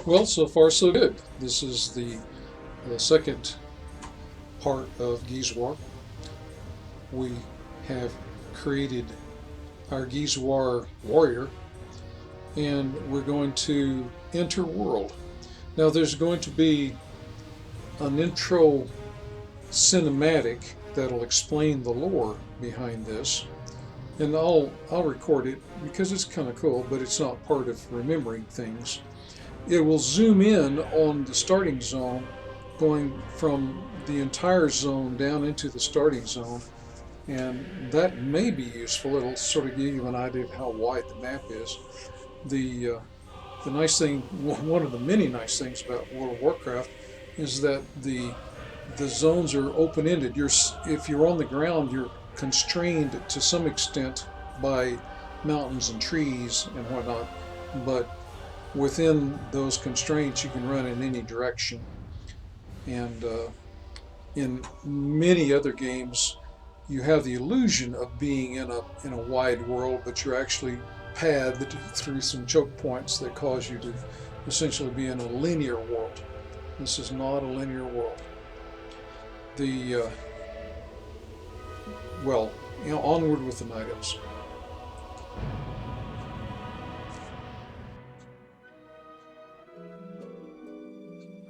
Well, so far so good. This is the second part of GeezerWoW. We have created our GeezerWoW warrior, and we're going to enter world. Now, there's going to be an intro cinematic that'll explain the lore behind this, and I'll record it because it's kind of cool, but it's not part of remembering things. It will zoom in on the starting zone, going from the entire zone down into the starting zone, and that may be useful. It'll sort of give you an idea of how wide the map is. The nice thing, one of the many nice things about World of Warcraft, is that the zones are open ended. If you're on the ground, you're constrained to some extent by mountains and trees and whatnot, but within those constraints, you can run in any direction. And in many other games, you have the illusion of being in a wide world, but you're actually pathed through some choke points that cause you to essentially be in a linear world. This is not a linear world. The well, onward with the night elves.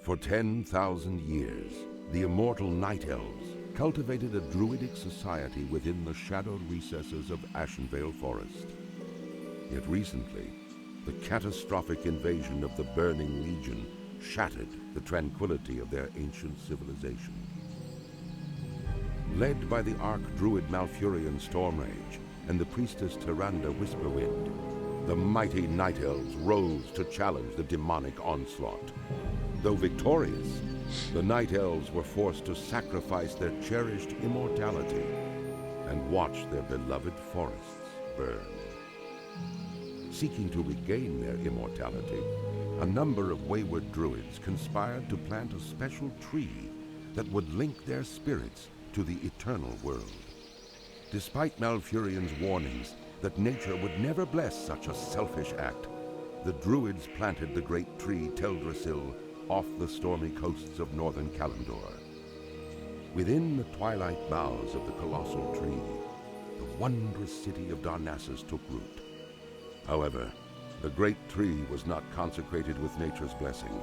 For 10,000 years, the immortal Night Elves cultivated a druidic society within the shadowed recesses of Ashenvale Forest. Yet recently, the catastrophic invasion of the Burning Legion shattered the tranquility of their ancient civilization. Led by the Arch-Druid Malfurion Stormrage and the priestess Tyrande Whisperwind, the mighty Night Elves rose to challenge the demonic onslaught. Though victorious, the Night Elves were forced to sacrifice their cherished immortality and watch their beloved forests burn. Seeking to regain their immortality, a number of wayward druids conspired to plant a special tree that would link their spirits to the eternal world. Despite Malfurion's warnings that nature would never bless such a selfish act, the druids planted the great tree Teldrassil off the stormy coasts of northern Kalimdor. Within the twilight boughs of the colossal tree, the wondrous city of Darnassus took root. However, the great tree was not consecrated with nature's blessing,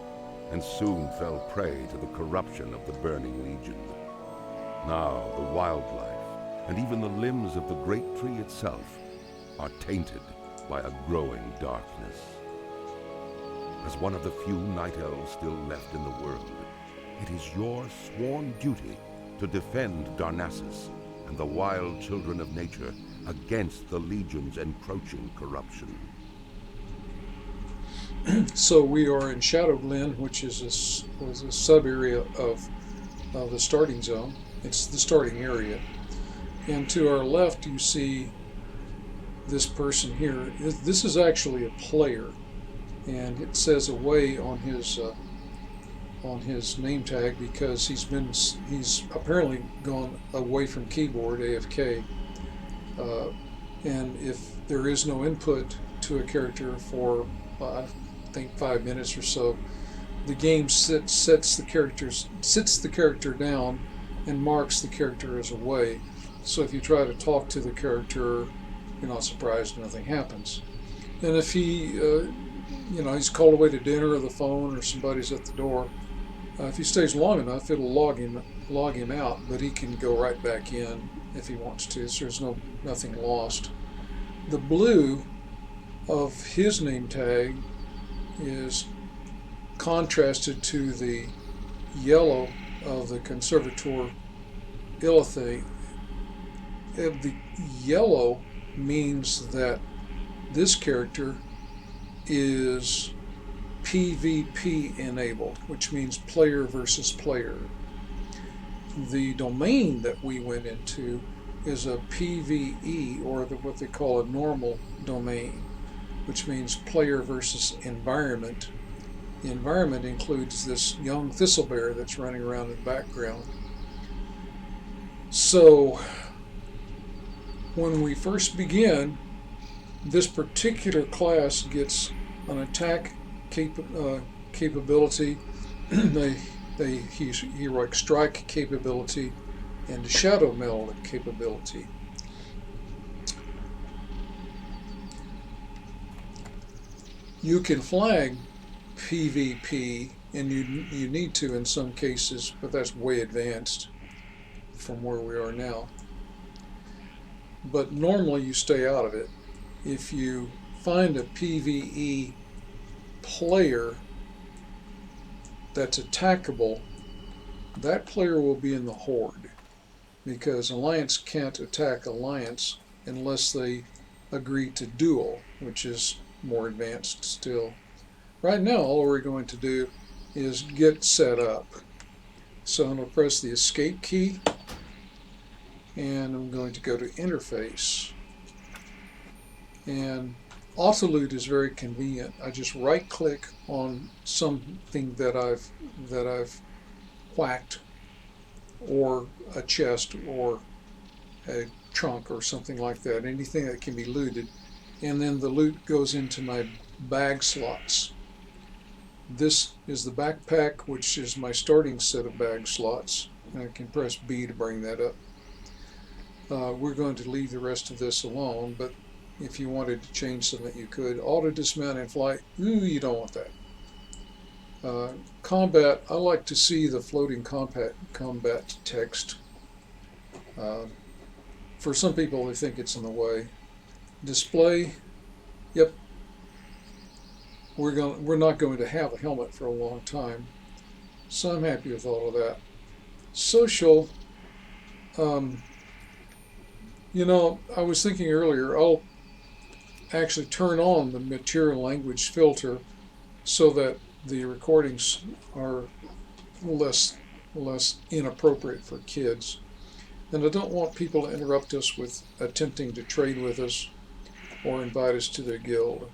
and soon fell prey to the corruption of the Burning Legion. Now the wildlife, and even the limbs of the great tree itself, are tainted by a growing darkness. As one of the few Night Elves still left in the world, it is your sworn duty to defend Darnassus and the wild children of nature against the Legion's encroaching corruption. So we are in Shadowglen, which is a sub area of the starting zone. It's the starting area. And to our left, you see this person here. This is actually a player, and it says away on his name tag because he's apparently gone away from keyboard, AFK. And if there is no input to a character for I think 5 minutes or so, the game sits the character down and marks the character as away. So if you try to talk to the character, you're not surprised nothing happens. And if he's called away to dinner or the phone or somebody's at the door, if he stays long enough, it'll log him out, but he can go right back in if he wants to. So there's nothing lost. The blue of his name tag is contrasted to the yellow of the Conservator Illithate. The yellow means that this character is PvP enabled, which means player versus player. The domain that we went into is a PvE, or what they call a normal domain, which means player versus environment. The environment includes this young thistlebear that's running around in the background. So when we first begin, this particular class gets an attack capability, the heroic strike capability, and the shadow meld capability. You can flag PvP, and you need to in some cases, but that's way advanced from where we are now. But normally you stay out of it. If you find a PvE player that's attackable, that player will be in the Horde, because Alliance can't attack Alliance unless they agree to duel, which is more advanced still. Right now, all we're going to do is get set up. So I'm going to press the escape key, and I'm going to go to interface. And Autoloot is very convenient. I just right click on something that I've whacked, or a chest or a trunk or something like that, anything that can be looted, and then the loot goes into my bag slots. This is the backpack, which is my starting set of bag slots, and I can press B to bring that up. We're going to leave the rest of this alone, but if you wanted to change something, you could. Auto dismount and flight, you don't want that. Combat, I like to see the floating combat text. For some people, they think it's in the way. Display, yep. We're not going to have a helmet for a long time, so I'm happy with all of that. Social, you know, I was thinking earlier, I'll actually turn on the material language filter so that the recordings are less inappropriate for kids. And I don't want people to interrupt us with attempting to trade with us or invite us to their guild.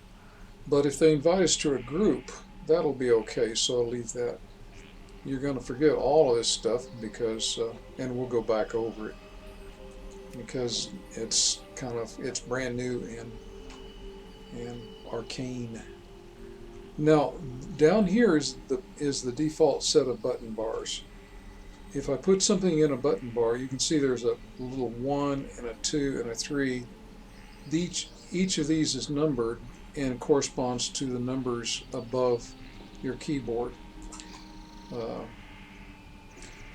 But if they invite us to a group, that'll be okay, so I'll leave that. You're going to forget all of this stuff because, and we'll go back over it, because it's brand new and arcane. Now, down here is the default set of button bars. If I put something in a button bar, you can see there's a little 1 and a 2 and a 3. Each of these is numbered and corresponds to the numbers above your keyboard.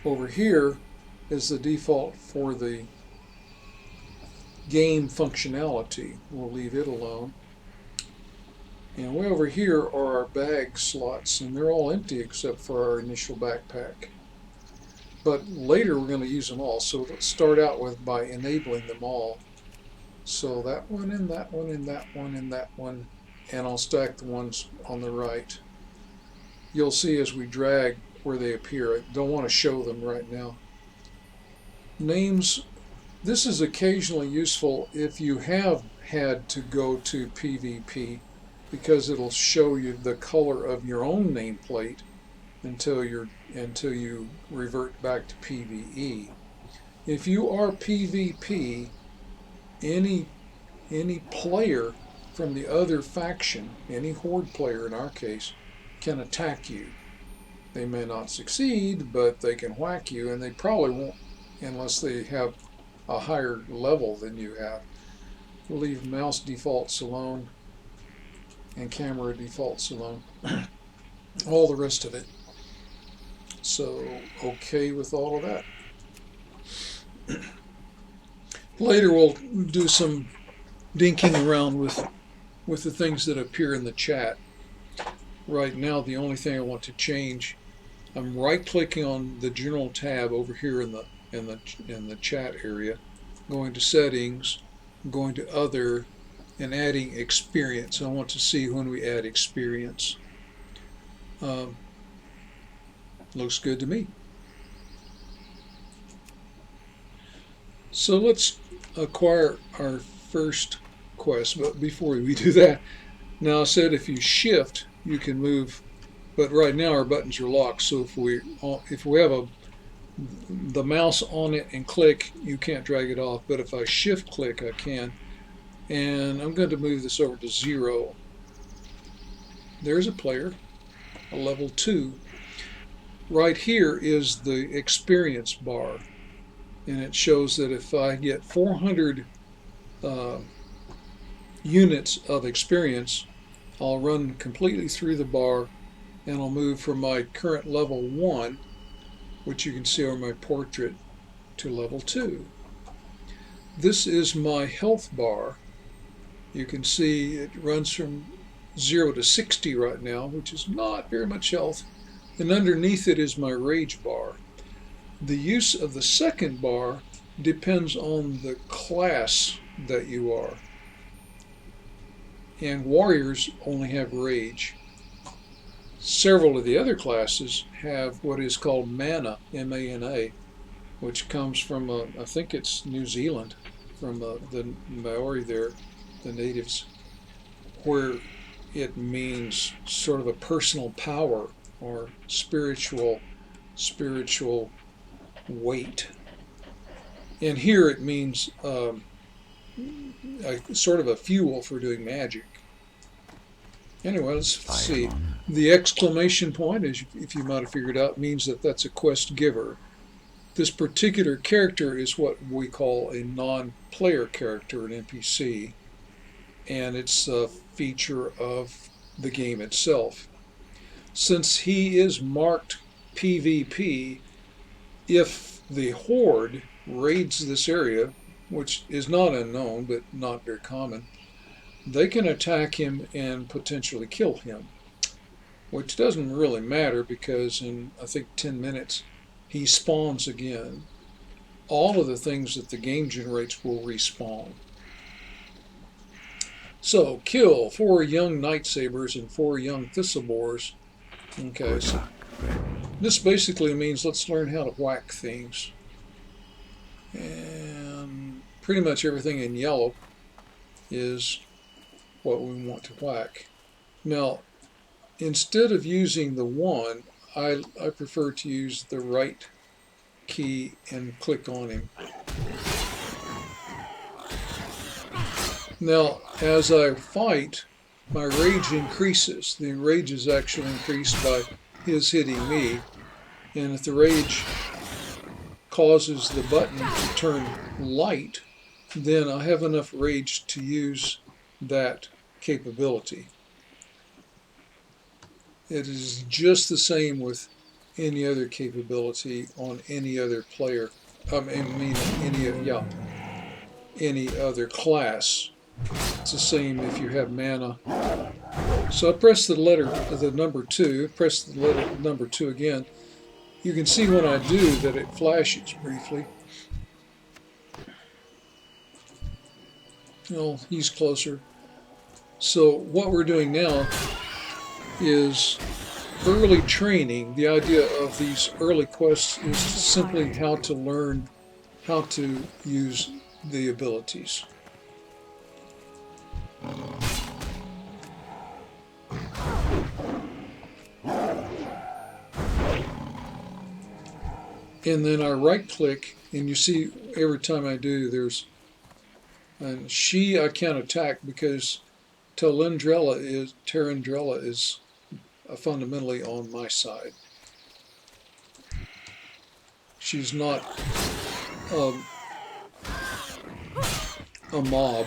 Over here is the default for the game functionality. We'll leave it alone. And way over here are our bag slots, and they're all empty except for our initial backpack. But later we're going to use them all, so let's start out by enabling them all. So that one and that one and that one and that one, and I'll stack the ones on the right. You'll see as we drag where they appear. I don't want to show them right now. Names, this is occasionally useful if you have had to go to PvP, because it'll show you the color of your own nameplate until you revert back to PvE. If you are PvP, any player from the other faction, any Horde player in our case, can attack you. They may not succeed, but they can whack you, and they probably won't unless they have a higher level than you have. We'll leave mouse defaults alone and camera defaults alone. All the rest of it. So, okay with all of that. Later we'll do some dinking around with the things that appear in the chat. Right now, the only thing I want to change, I'm right-clicking on the General tab over here in the chat area, going to Settings, going to Other, and adding Experience. I want to see when we add Experience. Looks good to me. So let's acquire our first quest, but before we do that, now I said if you shift, you can move, but right now our buttons are locked, so if we have the mouse on it and click, you can't drag it off, but if I shift click, I can. And I'm going to move this over to 0. there's a player, a level 2. Right here is the experience bar, and it shows that if I get 400 units of experience, I'll run completely through the bar, and I'll move from my current level 1, which you can see on my portrait, to level 2. This is my health bar. You can see it runs from 0 to 60 right now, which is not very much health. And underneath it is my rage bar. The use of the second bar depends on the class that you are. And warriors only have rage. Several of the other classes have what is called mana, M-A-N-A, which comes from, I think it's New Zealand, from the Maori there, the natives, where it means sort of a personal power or spiritual weight. And here it means sort of a fuel for doing magic. Anyway, let's see. The exclamation point, as if you might have figured out, means that that's a quest giver. This particular character is what we call a non-player character, an NPC, and it's a feature of the game itself. Since he is marked PvP, if the Horde raids this area, which is not unknown but not very common, they can attack him and potentially kill him, which doesn't really matter because in, I think, 10 minutes he spawns again. All of the things that the game generates will respawn. So, kill 4 young Nightsabers and 4 young Thistlebores. Okay, so this basically means let's learn how to whack things. And pretty much everything in yellow is what we want to whack. Now, instead of using the 1, I prefer to use the right key and click on him. Now, as I fight, my rage increases. The rage is actually increased by his hitting me. And if the rage causes the button to turn light, then I have enough rage to use that capability. It is just the same with any other capability on any other player. Any other class. It's the same if you have mana. So I press the number 2, press the number 2 again. You can see when I do that it flashes briefly. Oh, he's closer. So what we're doing now is early training. The idea of these early quests is simply how to learn how to use the abilities. And then I right click, and you see every time I do there's, and she I can't attack because Terendrella is fundamentally on my side. She's not a mob.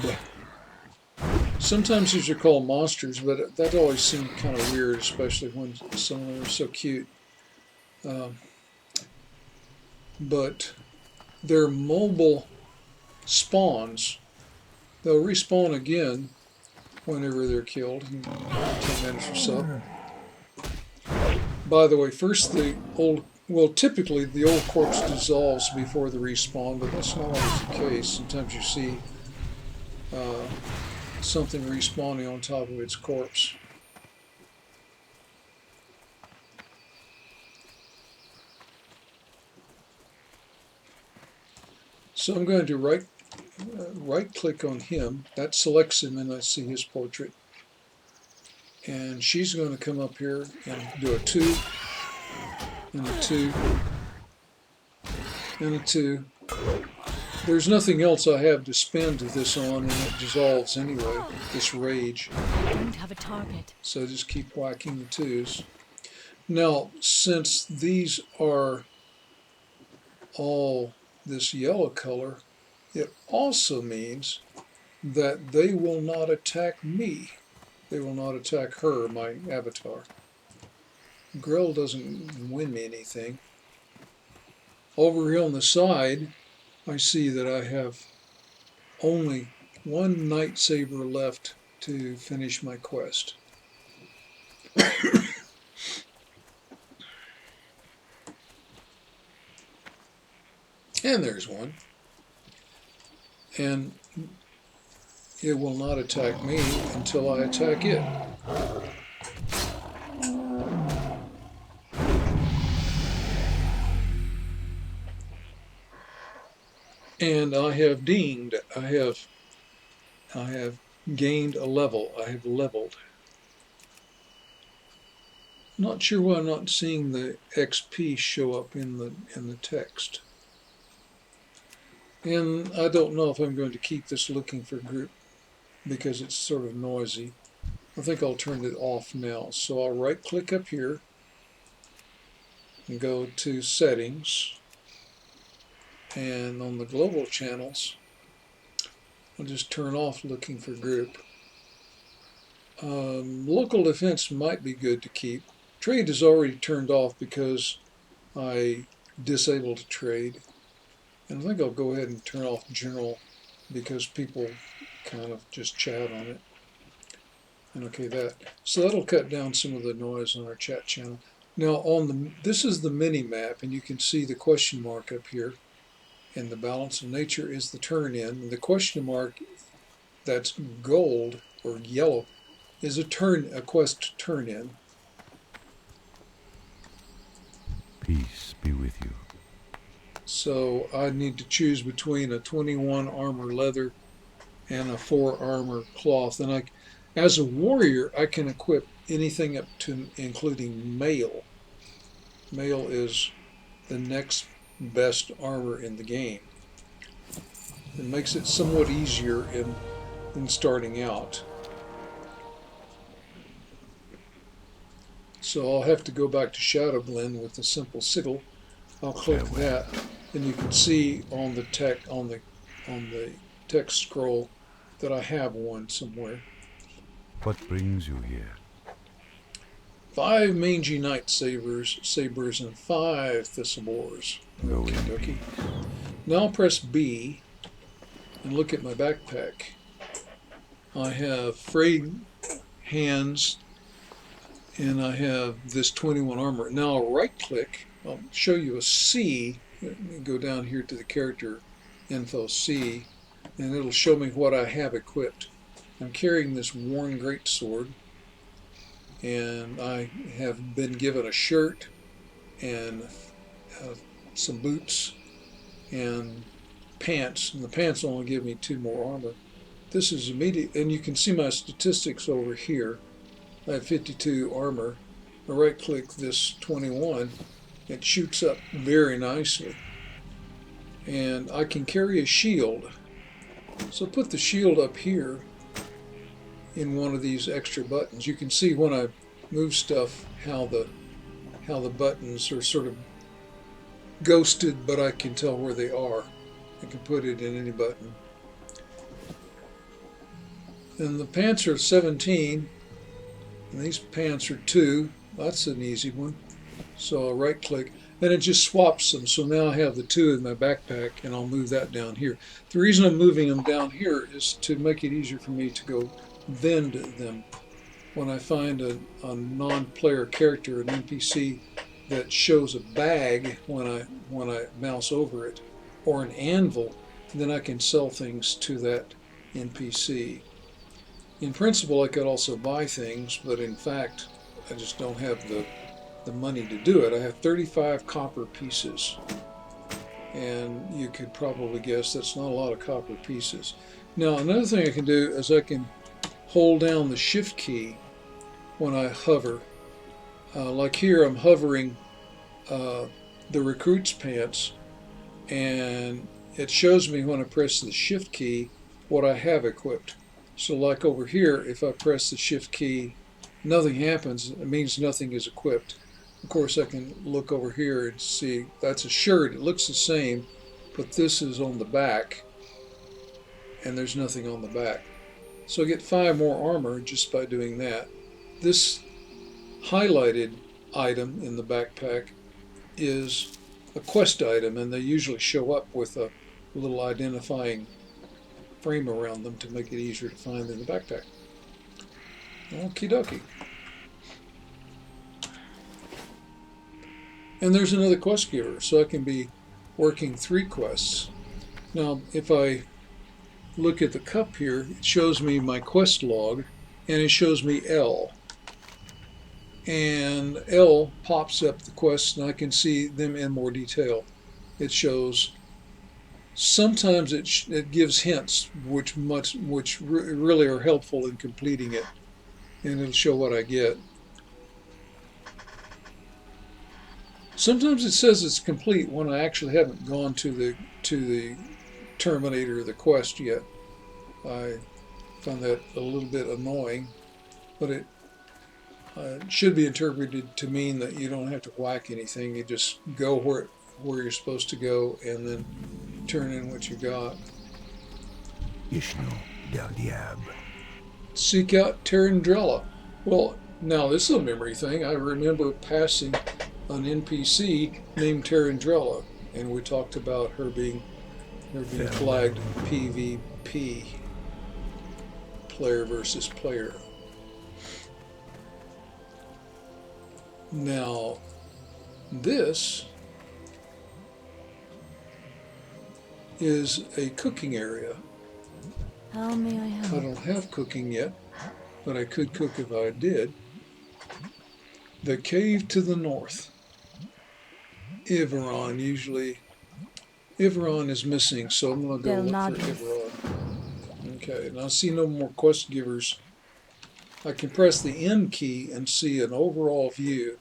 Sometimes these are called monsters, but that always seemed kind of weird, especially when some of them are so cute. But they're mobile spawns. They'll respawn again whenever they're killed in 10 minutes or so. By the way, first typically the old corpse dissolves before the respawn, but that's not always the case. Sometimes you see something respawning on top of its corpse. So I'm going to right click on him. That selects him and I see his portrait. And she's going to come up here and do a 2 and a 2 and a 2. There's nothing else I have to spend this on, and it dissolves anyway, this rage. don't have a target. So just keep whacking the 2s. Now, since these are all this yellow color, it also means that they will not attack me. They will not attack her, my avatar. Grill doesn't win me anything. Over here on the side, I see that I have only one night saber left to finish my quest. And there's one. And it will not attack me until I attack it. And I have dinged. I have gained a level. I have leveled. Not sure why I'm not seeing the XP show up in the text. And I don't know if I'm going to keep this looking for group because it's sort of noisy. I think I'll turn it off now. So I'll right click up here and go to settings, and on the global channels I'll just turn off looking for group. Local defense might be good to keep. Trade is already turned off because I disabled trade. And I think I'll go ahead and turn off general because people kind of just chat on it. And okay, so that'll cut down some of the noise on our chat channel. Now this is the mini map, and you can see the question mark up here. And the balance of nature is the turn in. And the question mark that's gold or yellow is a quest turn in. Peace be with you. So I need to choose between a 21 armor leather and a 4 armor cloth. And as a warrior, I can equip anything up to including mail. Mail is the next best armor in the game. It makes it somewhat easier in starting out. So I'll have to go back to Shadow Blend with a simple sigil. I'll click that, and you can see on the text scroll that I have one somewhere. What brings you here? 5 mangy night sabers, and 5 thistlebores. Go in Okie dokie. peace. Now I'll press B and look at my backpack. I have frayed hands, and I have this 21 armor. Now I'll right click. I'll show you a C. Go down here to the character info C, and it'll show me what I have equipped. I'm carrying this worn greatsword, and I have been given a shirt and some boots and pants, and the pants only give me 2 more armor. This is immediate, and you can see my statistics over here. I have 52 armor. I right click this 21, it shoots up very nicely. And I can carry a shield. So put the shield up here in one of these extra buttons. You can see when I move stuff how the buttons are sort of ghosted, but I can tell where they are. I can put it in any button. And the pants are 17, and these pants are 2. That's an easy one. So I'll right click, and it just swaps them. So now I have the 2 in my backpack, and I'll move that down here. The reason I'm moving them down here is to make it easier for me to go vend them. When I find a non-player character, an NPC that shows a bag when I mouse over it, or an anvil, then I can sell things to that NPC. In principle, I could also buy things, but in fact, I just don't have the money to do it. I have 35 copper pieces, and you could probably guess that's not a lot of copper pieces. Now, another thing I can do is I can hold down the shift key when I hover. Like here, I'm hovering the recruit's pants, and it shows me when I press the shift key what I have equipped. So like over here, if I press the shift key, nothing happens. It means nothing is equipped. Of course, I can look over here and see that's a shirt. It looks the same, but this is on the back, and there's nothing on the back. So I get 5 more armor just by doing that. This highlighted item in the backpack is a quest item, and they usually show up with a little identifying frame around them to make it easier to find in the backpack. Okie dokie. And there's another quest giver, so I can be working 3 quests. Now, if I look at the cup here, it shows me my quest log, and it shows me L. And L pops up the quests, and I can see them in more detail. It shows. Sometimes it gives hints, which really are helpful in completing it, and it'll show what I get. Sometimes it says it's complete when I actually haven't gone to the Terminator, the quest yet. I found that a little bit annoying, but it should be interpreted to mean that you don't have to whack anything. You just go where you're supposed to go and then turn in what you got. Ishno del Diab. Seek out Terrandrella. Well, now this is a memory thing. I remember passing an NPC named Terrandrella, and we talked about her being flagged PvP, player versus player. Now, this is a cooking area. How may I help? I don't have cooking yet, but I could cook if I did. The cave to the north. Iveron, usually. Iveron is missing, so I'm going to go look for Iveron. Okay, now I see no more quest givers. I can press the N key and see an overall view.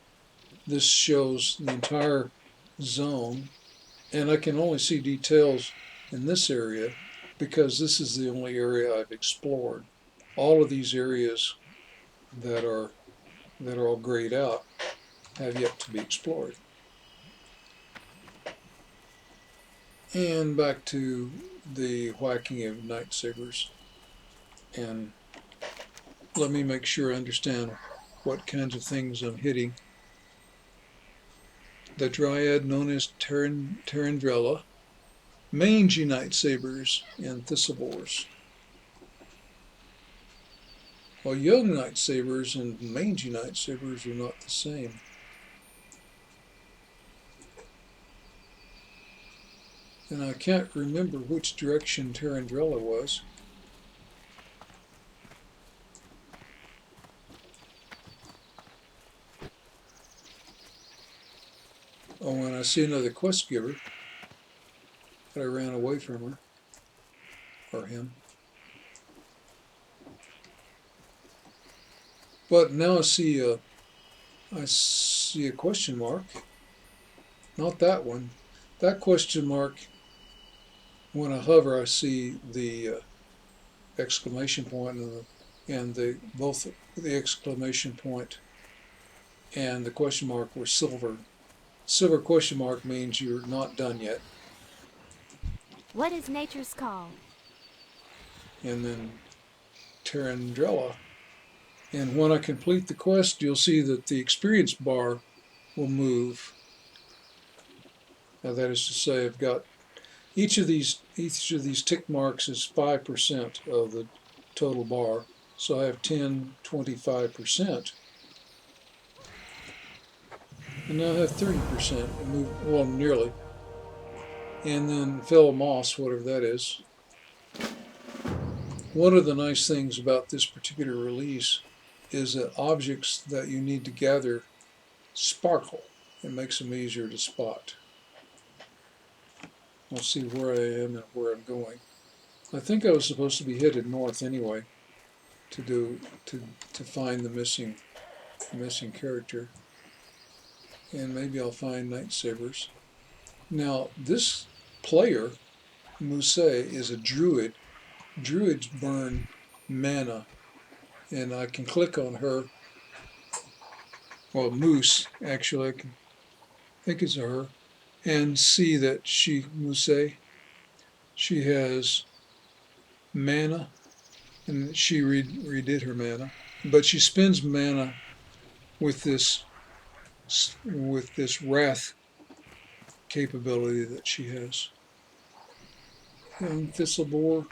This shows the entire zone, and I can only see details in this area because this is the only area I've explored. All of these areas that are all grayed out have yet to be explored. And back to the whacking of night sabers. And let me make sure I understand what kinds of things I'm hitting. The dryad known as Terrandrella, mangy night sabers, and thistleborers. Well, young night sabers and mangy night sabers are not the same. And I can't remember which direction Terrandrella was. Oh, and I see another quest giver, but I ran away from her, or him. But now I see a question mark. Not that one. That question mark, when I hover, I see the exclamation point and both the exclamation point and the question mark were silver. Silver question mark means you're not done yet. What is nature's call? And then Terrandrella. And when I complete the quest, you'll see that the experience bar will move. Now that is to say, I've got each of these tick marks is 5% of the total bar. So I have 10, 25%. And now I have 30%, well, nearly. And then fell moss, whatever that is. One of the nice things about this particular release is that objects that you need to gather sparkle. It makes them easier to spot. I'll see where I am and where I'm going. I think I was supposed to be headed north anyway to find the missing character. And maybe I'll find night sabers. Now this player, Muse, is a druid. Druids burn mana, and I can click on her, well, Moose, actually, I think it's her, and see that Moose, she has mana, and she redid her mana, but she spends mana with this wrath capability that she has. Young Thistlebore.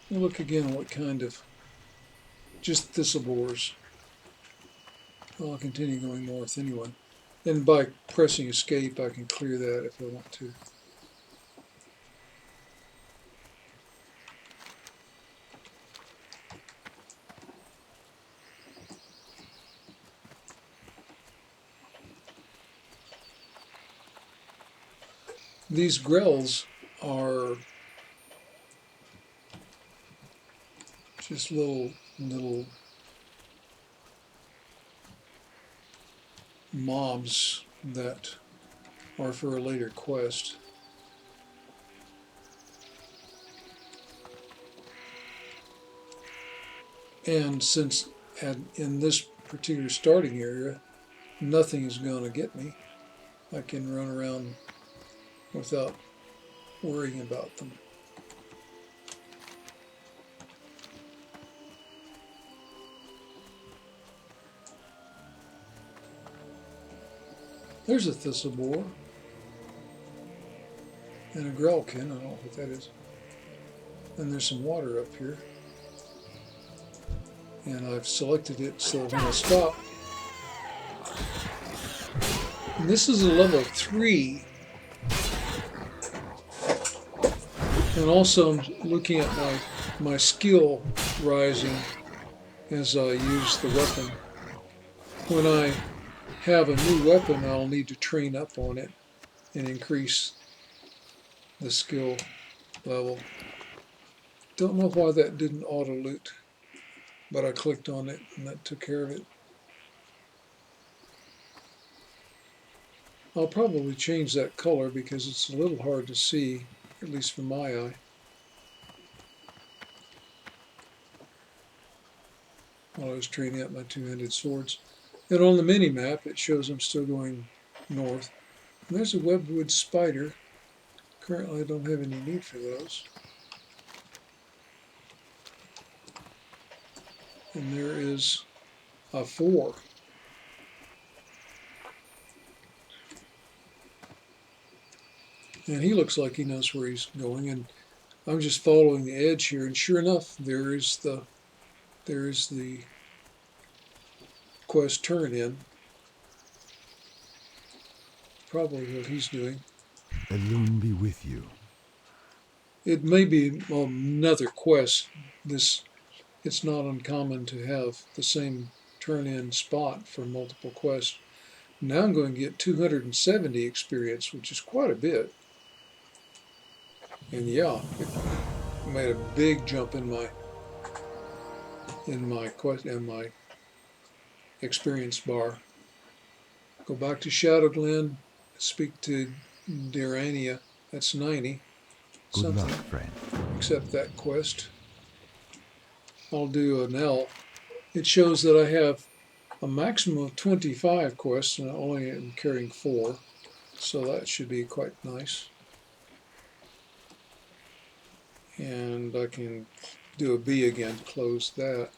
We'll look again what kind of, just Thistlebores. I'll continue going north anyway. And by pressing escape I can clear that if I want to. These grells are just little mobs that are for a later quest. And since in this particular starting area nothing is going to get me, I can run around without worrying about them. There's a Thistlebore and a Grelkin, I don't know what that is. And there's some water up here. And I've selected it so when I stop. And this is a level 3. And also I'm looking at my skill rising as I use the weapon. When I have a new weapon, I'll need to train up on it and increase the skill level. Don't know why that didn't auto loot, but I clicked on it and that took care of it. I'll probably change that color because it's a little hard to see, at least from my eye. While I was training up my two-handed swords. And on the mini-map it shows I'm still going north. And there's a webwood spider. Currently I don't have any need for those. And there is a 4. And he looks like he knows where he's going, and I'm just following the edge here, and sure enough there is the quest turn in. Probably what he's doing. Elune be with you. It may be another quest. It's not uncommon to have the same turn-in spot for multiple quests. Now I'm going to get 270 experience, which is quite a bit. And yeah, it made a big jump in my experience bar. Go back to Shadow Glen, speak to Dirania. That's 90. Good luck, friend. Accept that quest. I'll do an L. It shows that I have a maximum of 25 quests and I only am carrying 4. So that should be quite nice. And I can do a B again to close that.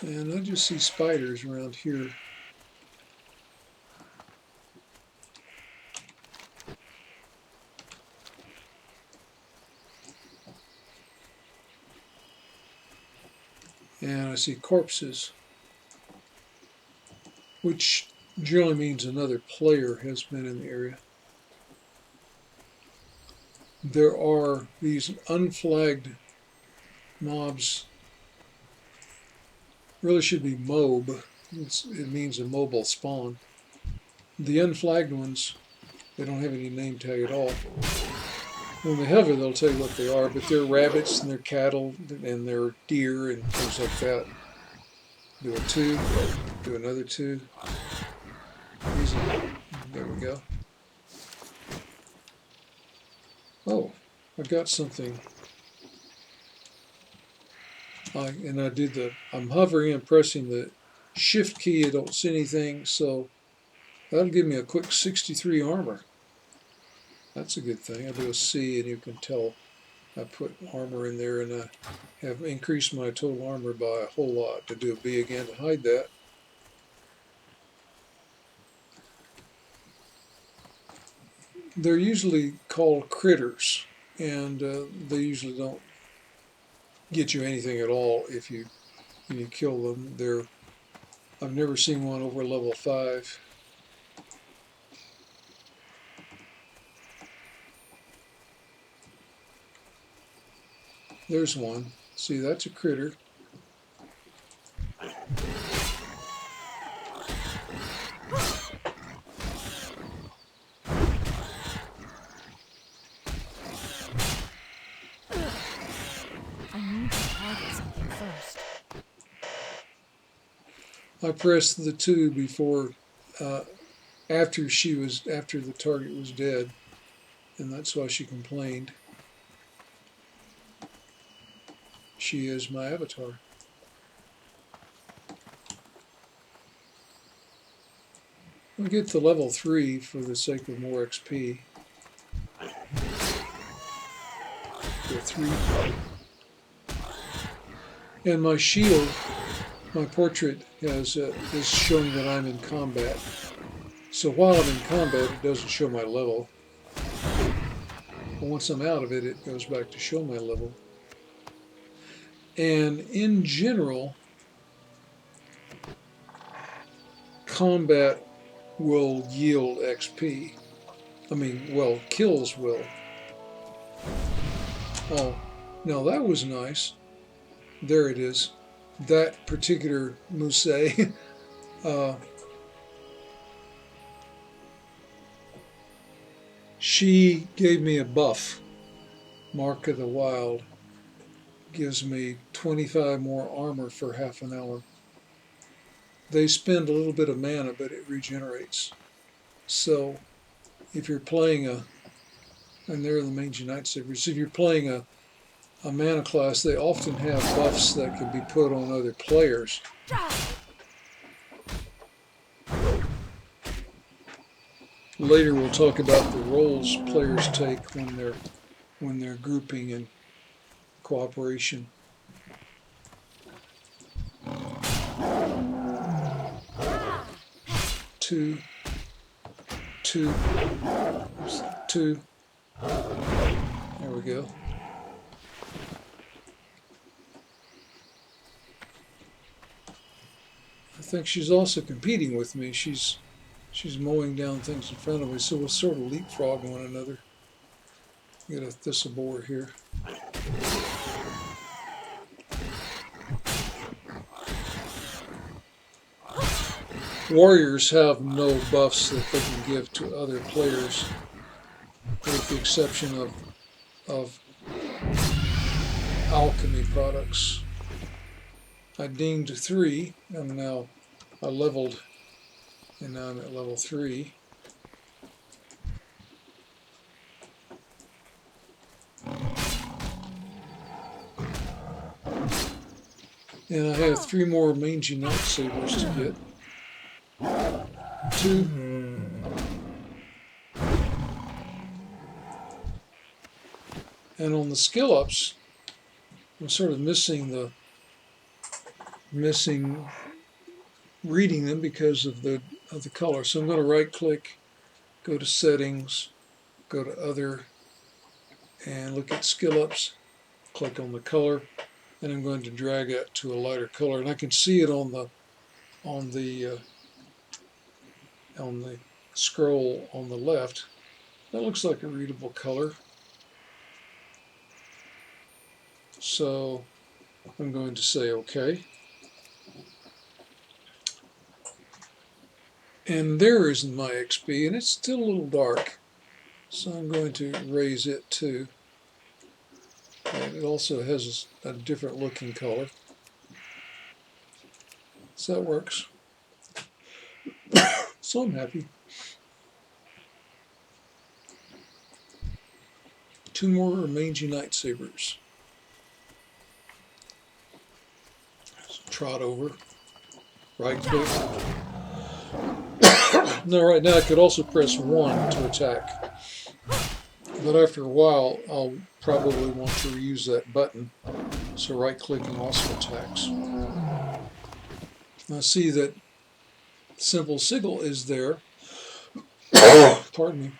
And I just see spiders around here. And I see corpses, which generally means another player has been in the area. There are these unflagged mobs, really should be MOB, it means a mobile spawn. The unflagged ones, they don't have any name tag at all. When they hover, they'll tell you what they are, but they're rabbits and they're cattle and they're deer and things like that. Do a 2, do another 2. Easy. There we go. Oh, I got something I'm hovering and pressing the shift key. I don't see anything, so that'll give me a quick 63 armor. That's a good thing. I do a C, and you can tell I put armor in there, and I have increased my total armor by a whole lot. To do a B again to hide that. They're usually called critters, and they usually don't get you anything at all if you kill them. I've never seen one over level 5. There's one. See, that's a critter. I need to target something first. I pressed the 2 before, after the target was dead, and that's why she complained. She is my avatar. I'll get to level 3 for the sake of more XP. Go 3. And my shield, my portrait is showing that I'm in combat. So while I'm in combat, it doesn't show my level. But once I'm out of it, it goes back to show my level. And in general, combat will yield XP. Kills will. Oh, now that was nice. There it is. That particular Muse, she gave me a buff. Mark of the Wild gives me 25 more armor for half an hour. They spend a little bit of mana, but it regenerates. So if you're playing and they're the Mangy Nightsabers, if you're playing a mana class, they often have buffs that can be put on other players. Later we'll talk about the roles players take when they're grouping in cooperation. Two. There we go. I think she's also competing with me. She's mowing down things in front of me, so we'll sort of leapfrog one another. Get a thistle boar here. Warriors have no buffs that they can give to other players, with the exception of alchemy products. I dinged 3. I leveled, and now I'm at level 3. And I have 3 more Mangy Nightsabers to get. 2. And on the skill ups, I'm sort of missing reading them because of the color. So I'm going to right click, go to settings, go to other, and look at skill ups. Click on the color, and I'm going to drag it to a lighter color, and I can see it on the scroll on the left. That looks like a readable color. So I'm going to say OK. And there is my XP, and it's still a little dark. So I'm going to raise it too. And it also has a different looking color. So that works. So I'm happy. 2 more Mangy Nightsabers. trot over, right click. Now, right now I could also press 1 to attack, but after a while I'll probably want to reuse that button, so right clicking also attacks. I see that simple sigil is there, pardon me,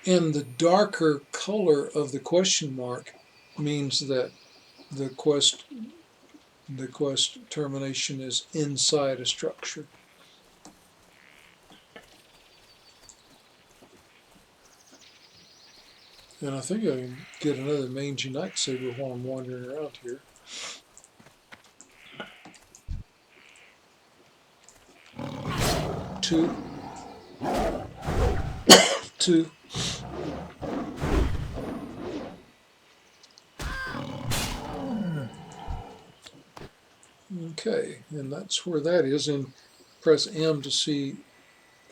and the darker color of the question mark means that the quest termination is inside a structure. And I think I can get another mangy lightsaber while I'm wandering around here. Two. Okay, and that's where that is. And press M to see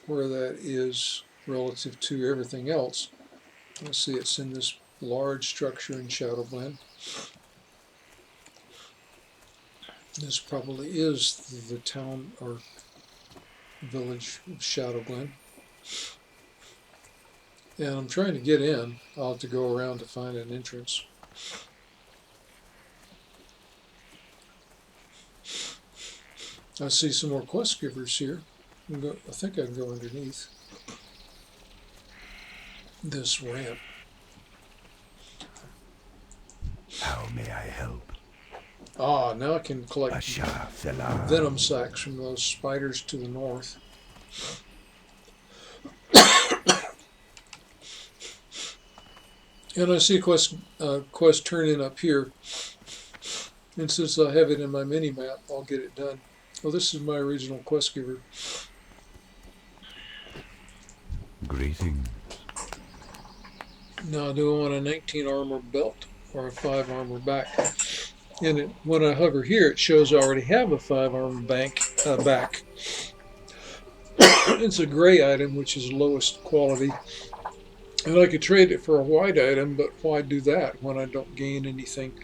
where that is relative to everything else. Let's see, it's in this large structure in Shadowglen. This probably is the town or village of Shadowglen. And I'm trying to get in. I'll have to go around to find an entrance. I see some more quest givers here. I think I can go underneath this ramp. How may I help? Ah, now I can collect venom sacs from those spiders to the north. And I see a quest turning up here. And since I have it in my mini-map, I'll get it done. Well, this is my original quest giver. Greetings. Now, do I want a 19 armor belt or a 5 armor back? And when I hover here, it shows I already have a 5 armor back. It's a gray item, which is lowest quality. And I could trade it for a white item, but why do that when I don't gain anything?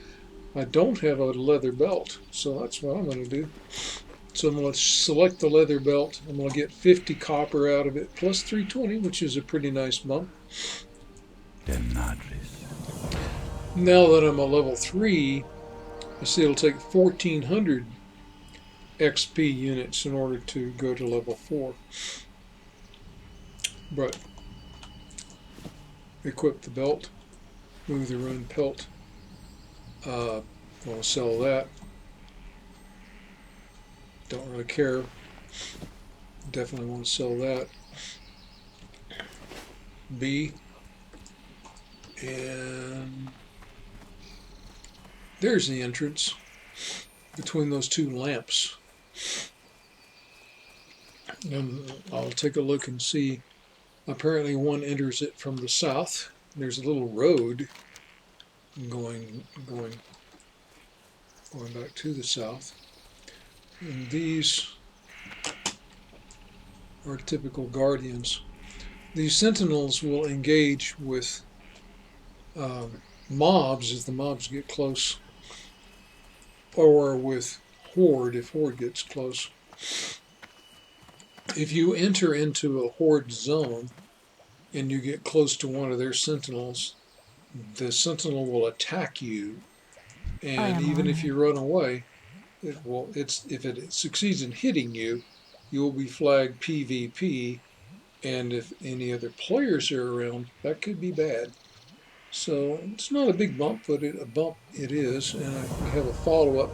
I don't have a leather belt, so that's what I'm going to do. So I'm going to select the leather belt. I'm going to get 50 copper out of it, plus 320, which is a pretty nice bump. Now that I'm a level 3, I see it'll take 1,400 XP units in order to go to level 4. But equip the belt, move the rune pelt. I want to sell that. Don't really care. Definitely want to sell that. B. And there's the entrance between those two lamps. And I'll take a look and see. Apparently one enters it from the south. There's a little road going back to the south. And these are typical guardians. These sentinels will engage with mobs as the mobs get close, or with horde if horde gets close. If you enter into a horde zone and you get close to one of their sentinels, the sentinel will attack you, and even if you run away, if it succeeds in hitting you, you will be flagged PvP, and if any other players are around, that could be bad. So it's not a big bump, but a bump it is. And I have a follow-up: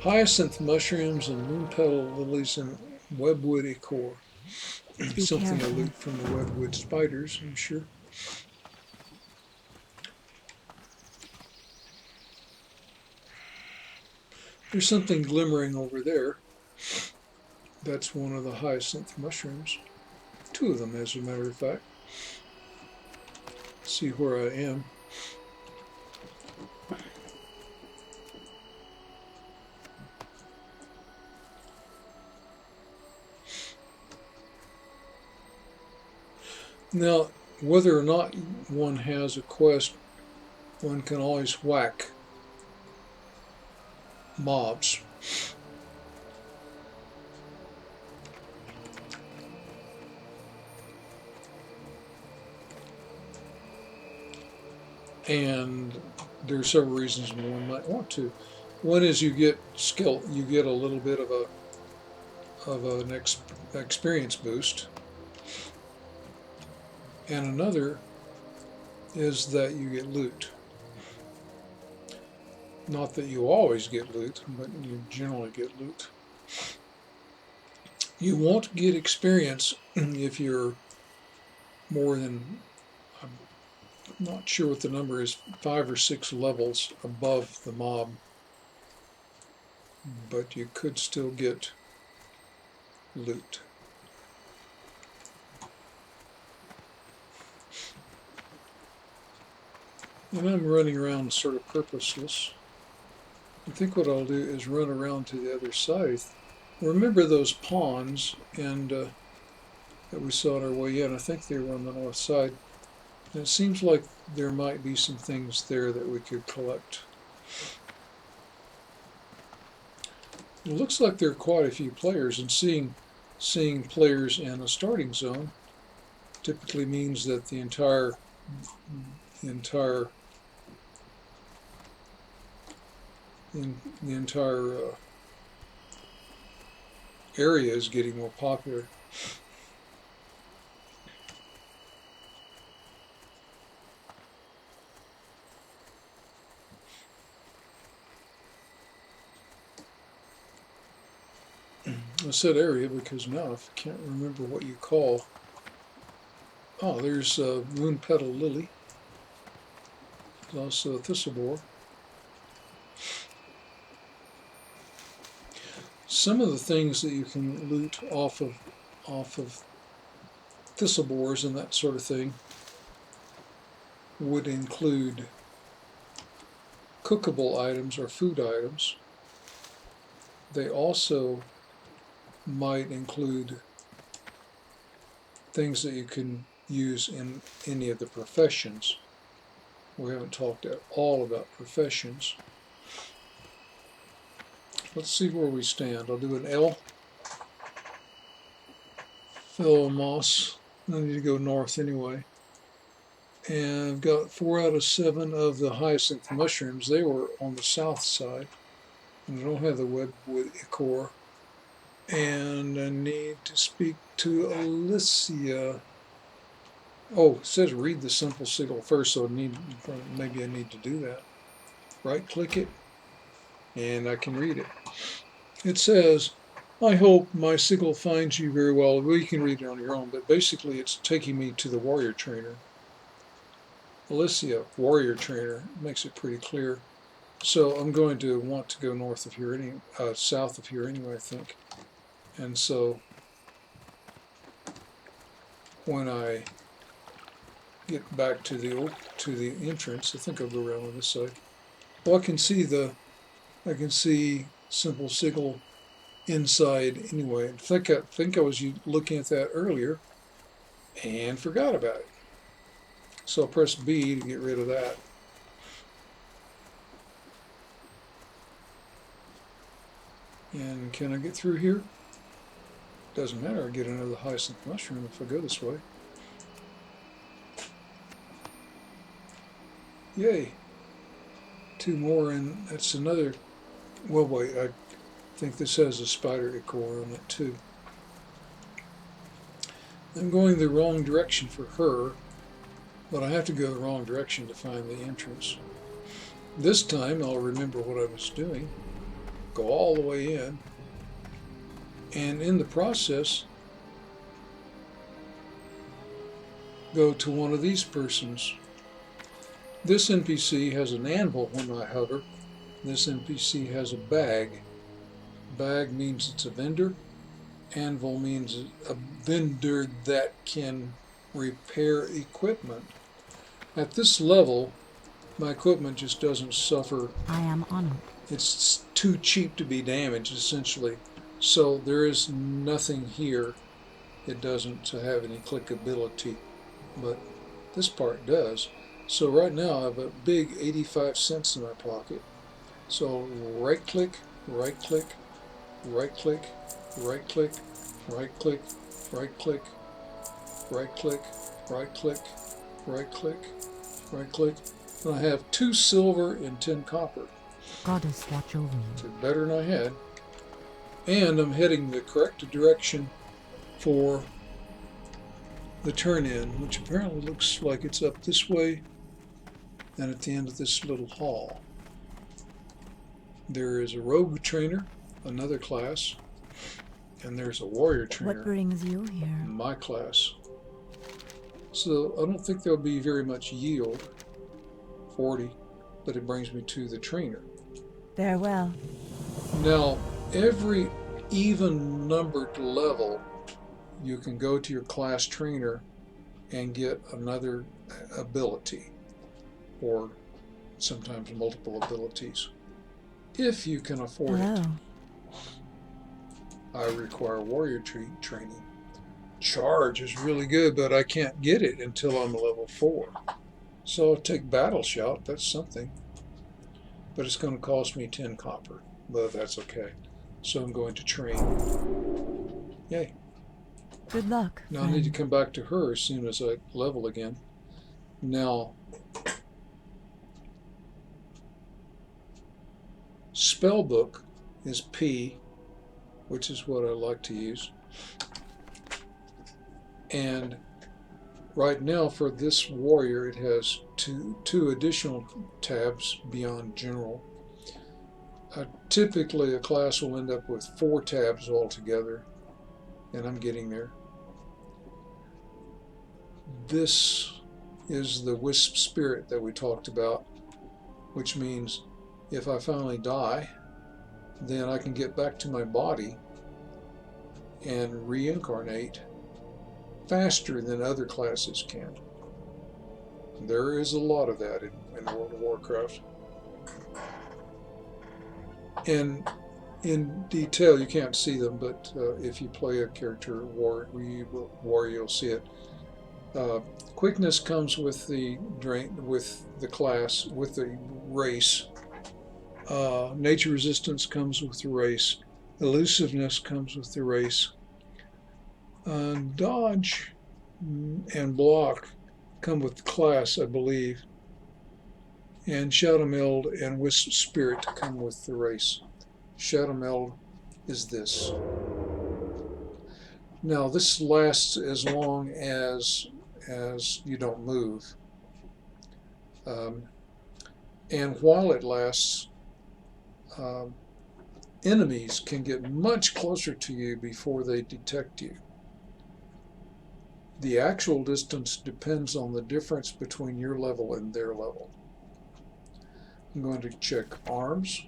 hyacinth mushrooms and moon petal lilies and webwood ichor. Something I loot from the webwood spiders, I'm sure. There's something glimmering over there. That's one of the hyacinth mushrooms. 2 of them, as a matter of fact. See where I am. Now, whether or not one has a quest, one can always whack mobs And there are several reasons one might want to. One is you get skill, you get a little bit of an experience boost, and another is that you get loot. Not that you always get loot, but you generally get loot. You won't get experience if you're more than, I'm not sure what the number is, 5 or 6 levels above the mob, but you could still get loot. And I'm running around sort of purposeless. I think what I'll do is run around to the other side. Remember those ponds and that we saw on our way in? I think they were on the north side. And it seems like there might be some things there that we could collect. It looks like there are quite a few players, and seeing players in a starting zone typically means that the entire area is getting more popular. I said area because now I can't remember what you call. Oh, there's a moon petal lily. There's also a thistlebore. Some of the things that you can loot off of thistlebores and that sort of thing would include cookable items or food items. They also might include things that you can use in any of the professions. We haven't talked at all about professions. Let's see where we stand. I'll do an L. Fellow moss. I need to go north anyway. And I've got 4 out of 7 of the hyacinth mushrooms. They were on the south side. And I don't have the webwood ichor. And I need to speak to Alicia. Oh, it says read the simple signal first, so maybe I need to do that. Right click it, and I can read it. It says, I hope my signal finds you very well. Well, you can read it on your own, but basically it's taking me to the warrior trainer. Alicia, warrior trainer, makes it pretty clear. So I'm going to want to go north of here, south of here anyway, I think. And so when I get back to the entrance, I think I'll go around on this side. Well, I can see simple signal inside anyway. I think I was looking at that earlier and forgot about it. So I'll press B to get rid of that. And can I get through here? Doesn't matter, I get another hyacinth mushroom if I go this way. Yay. 2 more, and that's another. Well, wait, I think this has a spider ichor on it too. I'm going the wrong direction for her, but I have to go the wrong direction to find the entrance. This time I'll remember what I was doing, go all the way in, and in the process go to one of these persons. This NPC has an anvil when I hover. This NPC has a bag. Bag means it's a vendor. Anvil means a vendor that can repair equipment. At this level, my equipment just doesn't suffer. I am honored. It's too cheap to be damaged, essentially. So there is nothing here. It doesn't have any clickability, but this part does. So right now I have a big 85 cents in my pocket. So right click, right click, right click, right click, right click, right click, right click, right click, right click, right click. And I have 2 silver and 10 copper. Goddess watch over So you. better than I had. And I'm heading the correct direction for the turn-in, which apparently looks like it's up this way and at the end of this little hall. There is a rogue trainer, another class, and there's a warrior What trainer, brings you here? my class. So I don't think there'll be very much yield, 40, but it brings me to the trainer. Farewell. Now, every even numbered level, you can go to your class trainer and get another ability, or sometimes multiple abilities, if you can afford Hello. it. I require warrior training. Charge is really good, but I can't get it until I'm level 4. So I'll take battle shout, that's something. But it's going to cost me 10 copper, but that's okay. So I'm going to train. Yay. Good luck. Now I need to come back to her as soon as I level again. Now, spellbook is P, which is what I like to use. And right now for this warrior, it has two additional tabs beyond general. Typically, a class will end up with 4 tabs altogether, and I'm getting there. This is the wisp spirit that we talked about, which means if I finally die, then I can get back to my body and reincarnate faster than other classes can. There is a lot of that in World of Warcraft. And in detail, you can't see them, but if you play a character warrior, you'll see it. Quickness comes with the class, with the race. Nature resistance comes with the race. Elusiveness comes with the race. Dodge and block come with the class, I believe. And Shadow Meld and Wisp Spirit come with the race. Shadow Meld is this. Now this lasts as long as you don't move. And while it lasts, enemies can get much closer to you before they detect you. The actual distance depends on the difference between your level and their level. I'm going to check arms.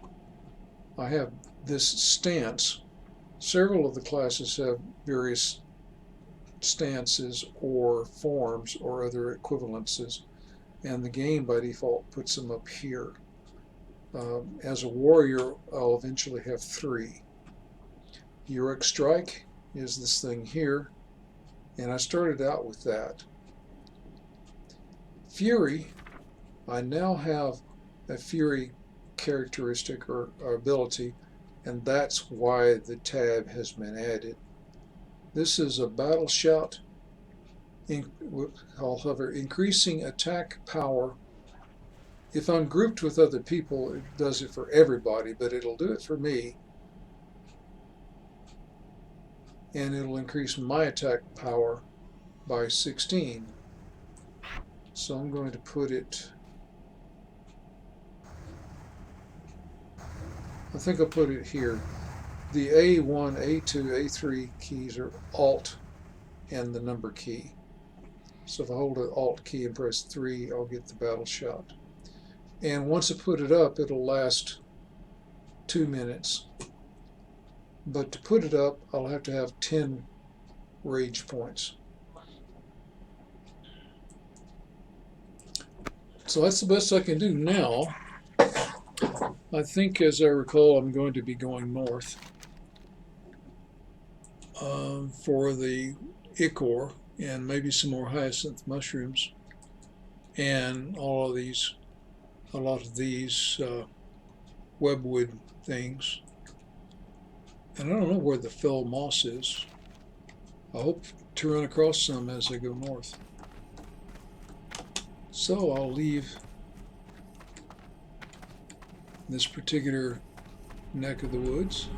I have this stance. Several of the classes have various stances or forms or other equivalences, and the game by default puts them up here. As a warrior, I'll eventually have 3. Heroic Strike is this thing here, and I started out with that. Fury, I now have a Fury characteristic or ability, and that's why the tab has been added. This is a battle shout. I'll hover increasing attack power. If I'm grouped with other people, it does it for everybody, but it'll do it for me. And it'll increase my attack power by 16. So I'm going to put it, I think I'll put it here. The A1, A2, A3 keys are Alt and the number key. So if I hold an Alt key and press 3, I'll get the battle shout. And once I put it up, it'll last 2 minutes. But to put it up, I'll have to have 10 rage points. So that's the best I can do now. I think, as I recall, I'm going to be going north for the ichor and maybe some more hyacinth mushrooms and a lot of these webwood things. And I don't know where the fell moss is. I hope to run across some as I go north. So I'll leave this particular neck of the woods.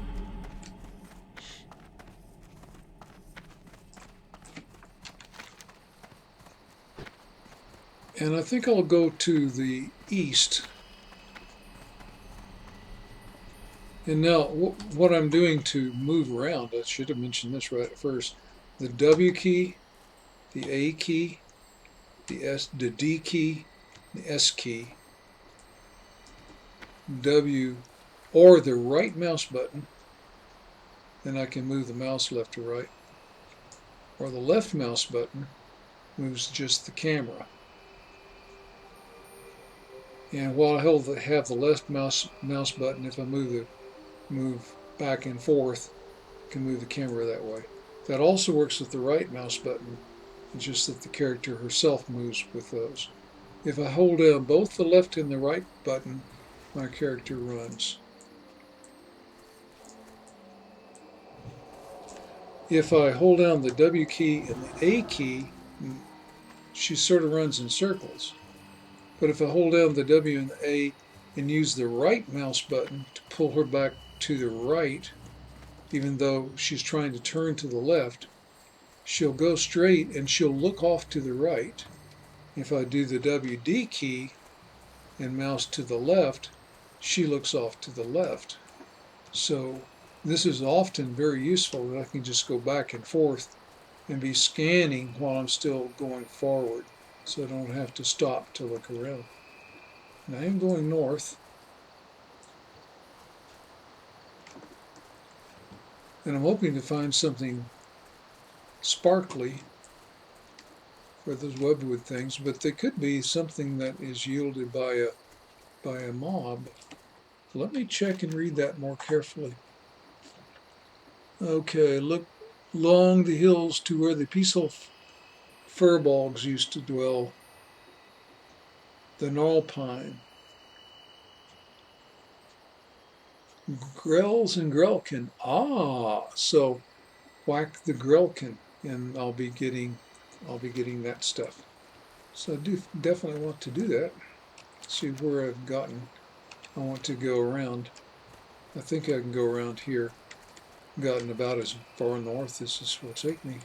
And I think I'll go to the east. And now what I'm doing to move around, I should have mentioned this right at first. The W key, the A key, the D key, the S key, W, or the right mouse button, then I can move the mouse left to right. Or the left mouse button moves just the camera. And while I have the left mouse button, if I move back and forth, I can move the camera that way. That also works with the right mouse button. It's just that the character herself moves with those. If I hold down both the left and the right button, my character runs. If I hold down the W key and the A key, she sort of runs in circles. But if I hold down the W and the A and use the right mouse button to pull her back to the right, even though she's trying to turn to the left, she'll go straight and she'll look off to the right. If I do the WD key and mouse to the left, she looks off to the left. So this is often very useful that I can just go back and forth and be scanning while I'm still going forward, so I don't have to stop to look around. And I am going north. And I'm hoping to find something sparkly for those webwood things, but they could be something that is yielded by a mob. Let me check and read that more carefully. Okay, look along the hills to where the peaceful firbolgs used to dwell. The gnarl pine. Grells and grelkin. Ah, so whack the grelkin, and I'll be getting that stuff. So I do definitely want to do that. See where I've gotten. I want to go around. I think I can go around here. Gotten about as far north as this will take me.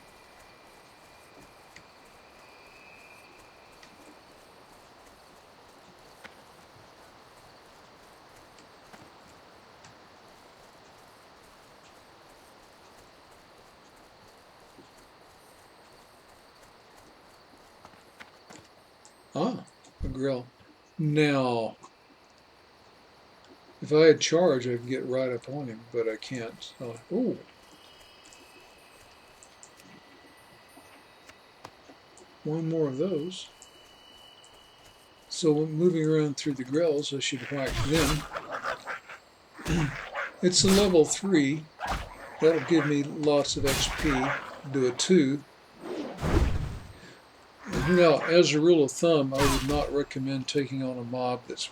Ah, a grill. Now, if I had charge, I could get right up on him, but I can't. Oh, one more of those. So moving around through the grills, I should whack them. It's a level 3. That'll give me lots of XP. Do a 2. Now, as a rule of thumb, I would not recommend taking on a mob that's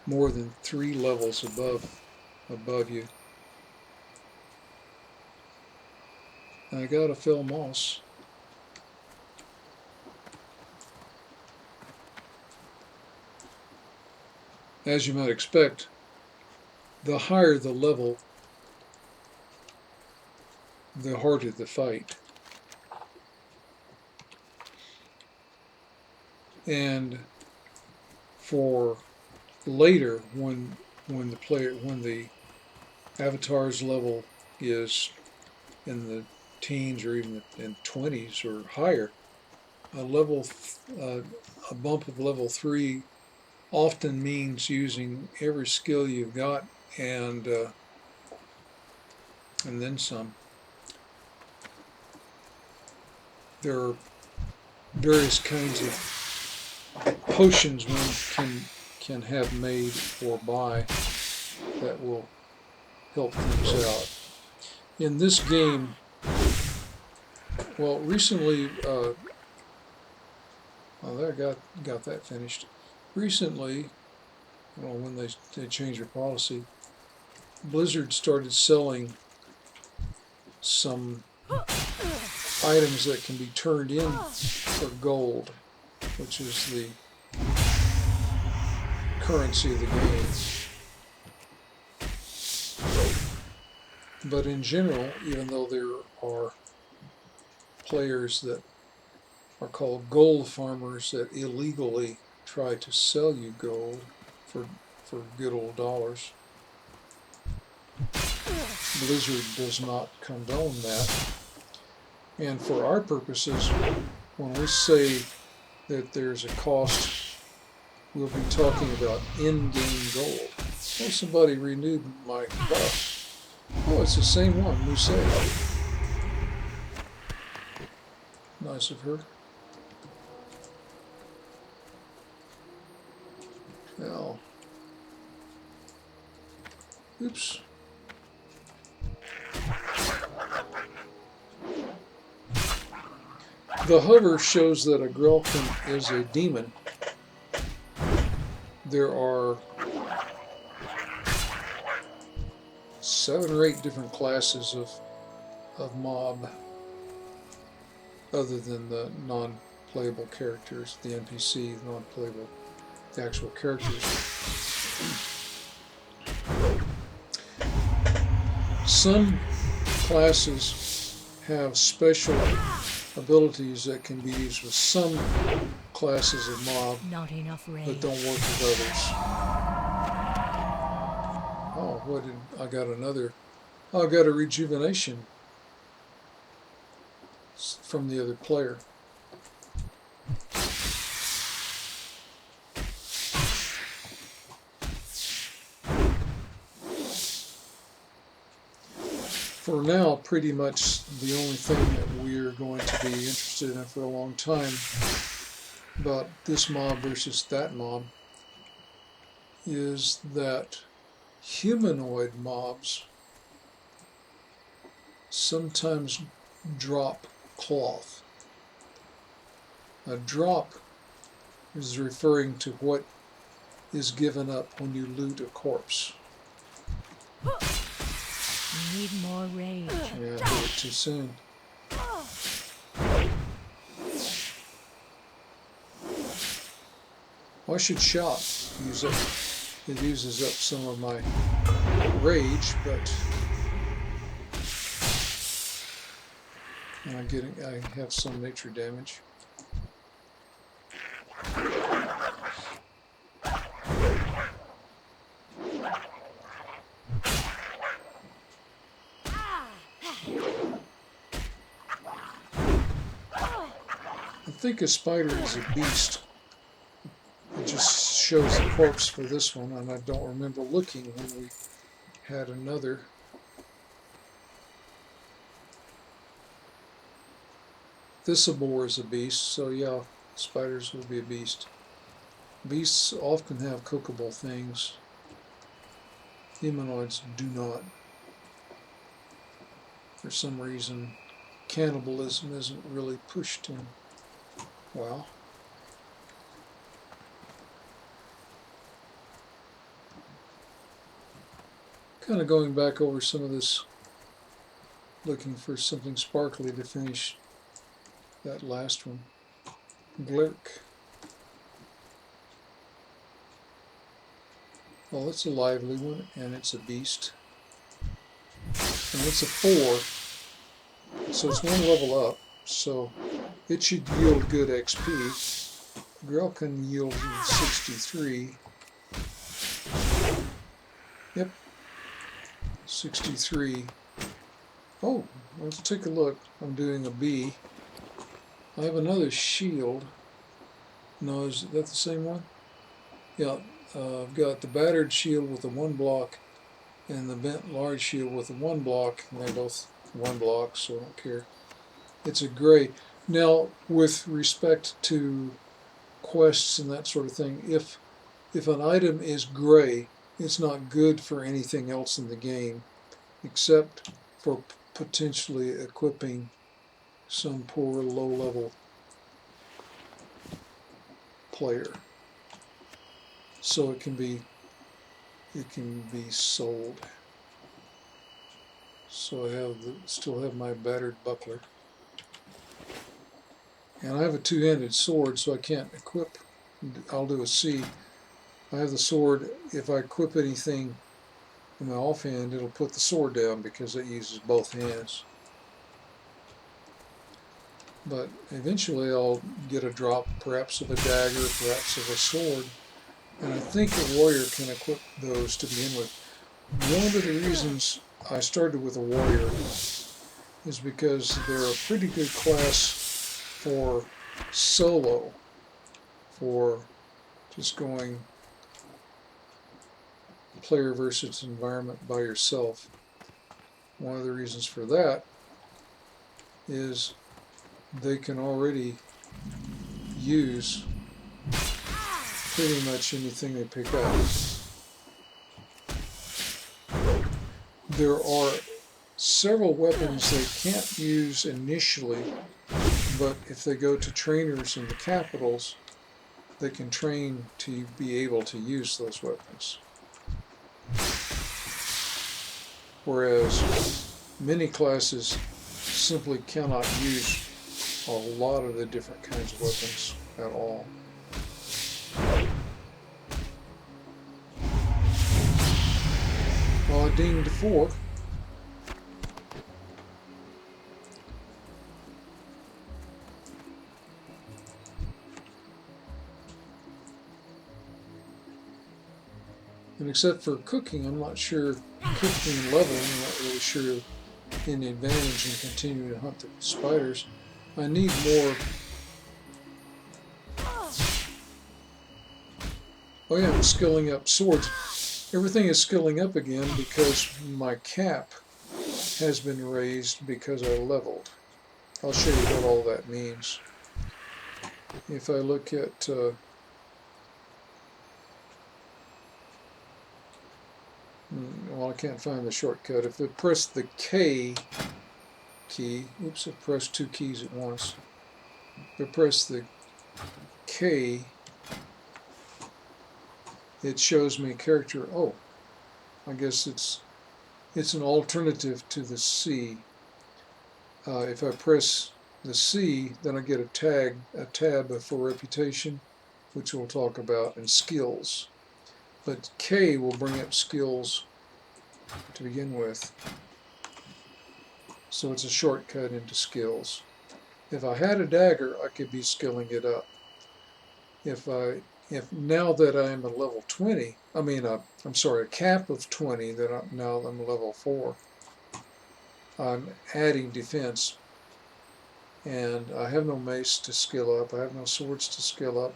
more than 3 levels above you. I got a fell moss. As you might expect, the higher the level, the harder the fight. And for later, when the avatar's level is in the teens or even in 20s or higher, a bump of level 3 often means using every skill you've got and then some. There are various kinds of potions one can have made or buy that will help things out. In this game, well, recently, there I got that finished. Recently, I don't know when they changed their policy. Blizzard started selling some items that can be turned in for gold, which is the currency of the game. But in general, even though there are players that are called gold farmers that illegally try to sell you gold for good old dollars, Blizzard does not condone that. And for our purposes, when we say that there's a cost, we'll be talking about in-game gold. Oh, somebody renewed my buff. Oh, it's the same one, Musée. Nice of her. Now, oops. The hover shows that a Grelkin is a demon. There are 7 or 8 different classes of mob, other than the non-playable characters, the NPC, non-playable, the actual characters. Some classes have special abilities that can be used with some classes of mob, Not enough rage. but don't work with others. Oh, what did I got another? Oh, I got a rejuvenation from the other player. For now, pretty much the only thing that we're going to be interested in for a long time about this mob versus that mob is that humanoid mobs sometimes drop cloth. A drop is referring to what is given up when you loot a corpse. You need more rage. Yeah, I did it too soon. Well, I should shout. It uses up some of my rage, but I have some nature damage. I think a spider is a beast. It just shows the corpse for this one, and I don't remember looking when we had another. Thistleborr is a beast, so yeah, spiders will be a beast. Beasts often have cookable things. Humanoids do not. For some reason, cannibalism isn't really pushed in. Well, kind of going back over some of this, looking for something sparkly to finish that last one. Glurk. Well, it's a lively one, and it's a beast. And it's a 4, so it's 1 level up, so it should yield good XP. Grelkin yields 63. Yep, 63. Oh, let's take a look. I'm doing a B. I have another shield. No, is that the same one? Yeah, I've got the battered shield with the 1 block and the bent large shield with the 1 block, and they're both 1 block, so I don't care. It's a gray. Now, with respect to quests and that sort of thing, if an item is gray, it's not good for anything else in the game, except for potentially equipping some poor low-level player. So it can be sold. So I have still have my battered buckler. And I have a two-handed sword, so I can't equip. I'll do a C. I have the sword. If I equip anything in my offhand, it'll put the sword down because it uses both hands. But eventually I'll get a drop, perhaps of a dagger, perhaps of a sword. And I think a warrior can equip those to begin with. One of the reasons I started with a warrior is because they're a pretty good class for solo, for just going player versus environment by yourself. One of the reasons for that is they can already use pretty much anything they pick up. There are several weapons they can't use initially, but if they go to trainers in the capitals, they can train to be able to use those weapons. Whereas many classes simply cannot use a lot of the different kinds of weapons at all. Well, I dinged 4. And except for cooking, I'm not sure, cooking and leveling, I'm not really sure any advantage in continuing to hunt the spiders. I need more. Oh yeah, I'm skilling up swords. Everything is skilling up again because my cap has been raised because I leveled. I'll show you what all that means. If I look at well, I can't find the shortcut. If I press the K key, oops, I pressed 2 keys at once. If I press the K, it shows me character. Oh, I guess it's an alternative to the C. If I press the C, then I get a tab for reputation, which we'll talk about, and skills. But K will bring up skills to begin with. So it's a shortcut into skills. If I had a dagger, I could be skilling it up. If now that I'm at level 20, I'm sorry, a cap of 20, now I'm level 4, I'm adding defense. And I have no mace to skill up, I have no swords to skill up,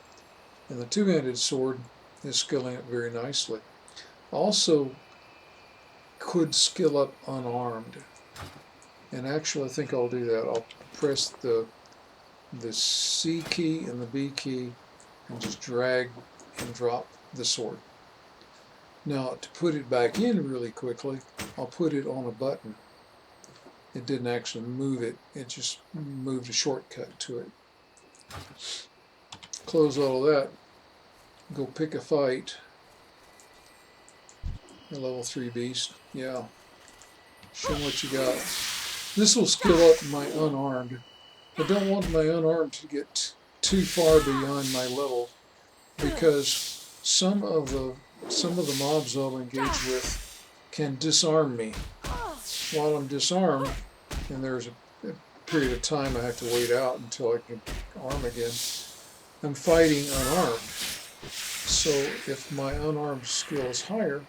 and the two-handed sword is skilling up very nicely. Also could skill up unarmed. And actually I think I'll do that. I'll press the C key and the B key and just drag and drop the sword. Now to put it back in really quickly, I'll put it on a button. It didn't actually move it, it just moved a shortcut to it. Close all of that, go pick a fight. A level 3 beast, yeah. Show what you got. This will skill up my unarmed. I don't want my unarmed to get too far beyond my level because some of the mobs I'll engage with can disarm me. While I'm disarmed, and there's a period of time I have to wait out until I can arm again, I'm fighting unarmed. So if my unarmed skill is higher,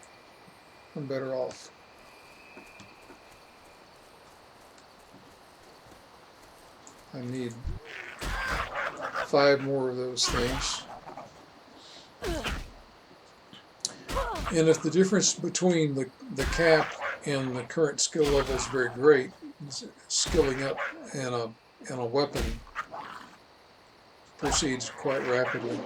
I'm better off. I need 5 more of those things. And if the difference between the cap and the current skill level is very great, skilling up in a weapon proceeds quite rapidly.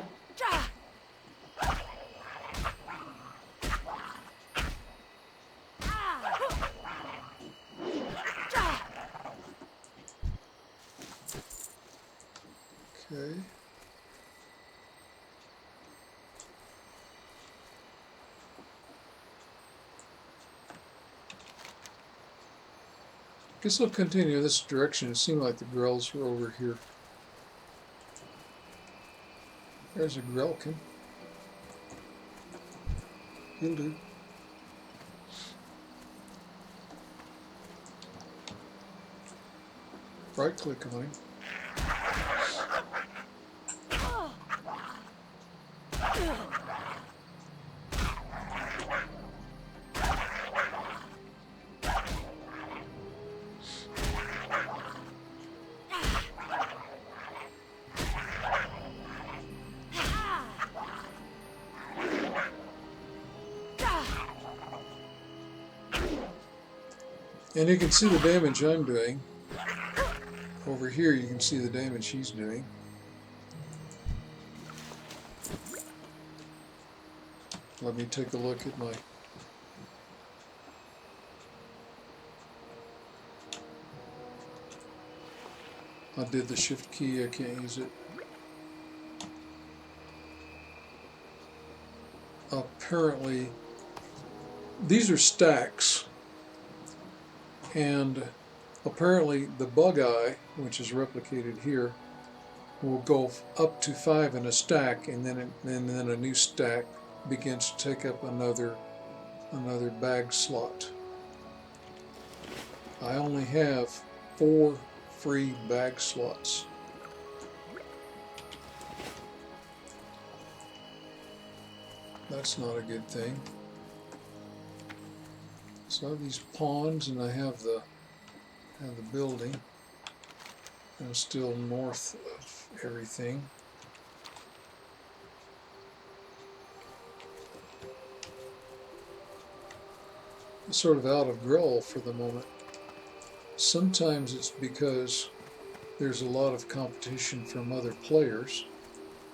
Okay. Guess I'll continue this direction. It seemed like the Grells were over here. There's a Grelkin. He'll do. Right click on him. And you can see the damage I'm doing. Over here you can see the damage he's doing. Let me take a look at my... I did the shift key, I can't use it. Apparently, these are stacks. And apparently the bug eye, which is replicated here, will go up to 5 in a stack, and then a new stack begins to take up another bag slot. I only have 4 free bag slots. That's not a good thing. So I have these pawns, and I have the building. I'm still north of everything. I'm sort of out of Grell for the moment. Sometimes it's because there's a lot of competition from other players.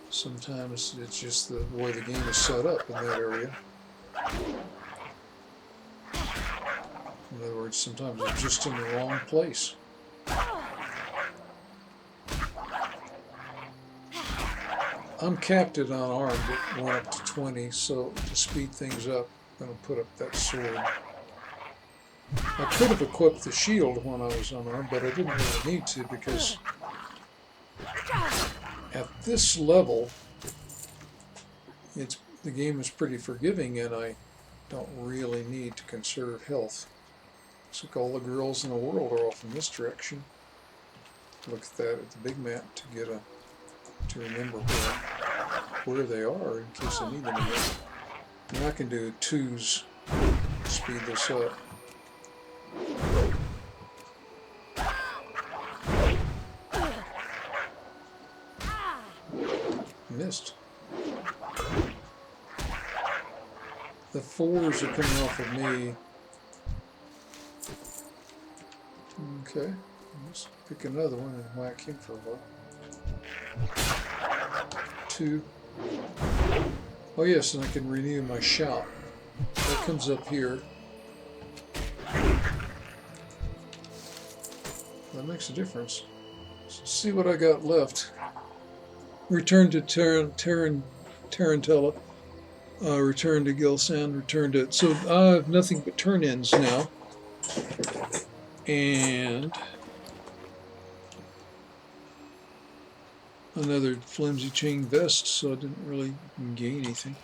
Sometimes it's just the way the game is set up in that area. In other words, sometimes I'm just in the wrong place. I'm capped it unarmed, it went up to 20, so to speed things up, I'm going to put up that sword. I could have equipped the shield when I was unarmed, but I didn't really need to, because at this level, the game is pretty forgiving, and I don't really need to conserve health. Looks like all the girls in the world are off in this direction. Look at that at the big map to remember where they are in case I need them again. And I can do 2s to speed this up. Missed. The 4s are coming off of me. Okay, let's pick another one and whack him for a while. 2. Oh yes, and I can renew my shout. That comes up here. That makes a difference. So see what I got left. Return to Tarantella. Return to Gilsan. Return to... So I have nothing but turn-ins now. And another flimsy chain vest, so I didn't really gain anything.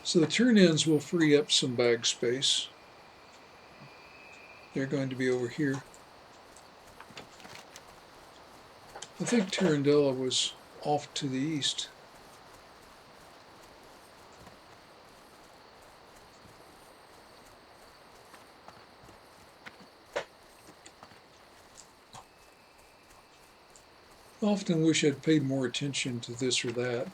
So the turn-ins will free up some bag space. They're going to be over here. I think Tarantella was off to the east. I often wish I'd paid more attention to this or that.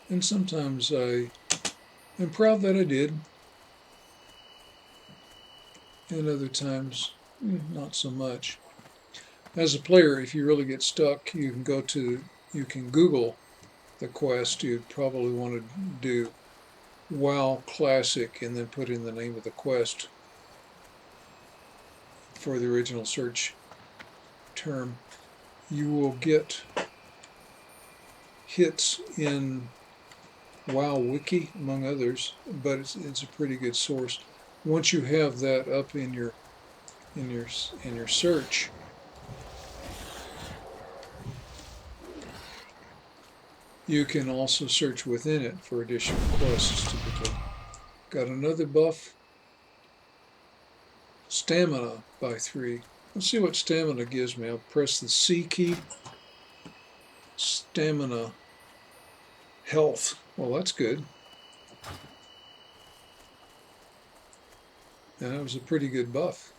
And sometimes I am proud that I did. And other times, not so much. As a player, if you really get stuck, you can Google the quest. You'd probably want to do WoW Classic and then put in the name of the quest for the original search term. You will get hits in WoW Wiki, among others, but it's a pretty good source. once you have that up in your in your search, you can also search within it for additional quests typically. Got another buff, stamina by 3. Let's see what stamina gives me. I'll press the C key. Stamina, health. Well, that's good. And that was a pretty good buff.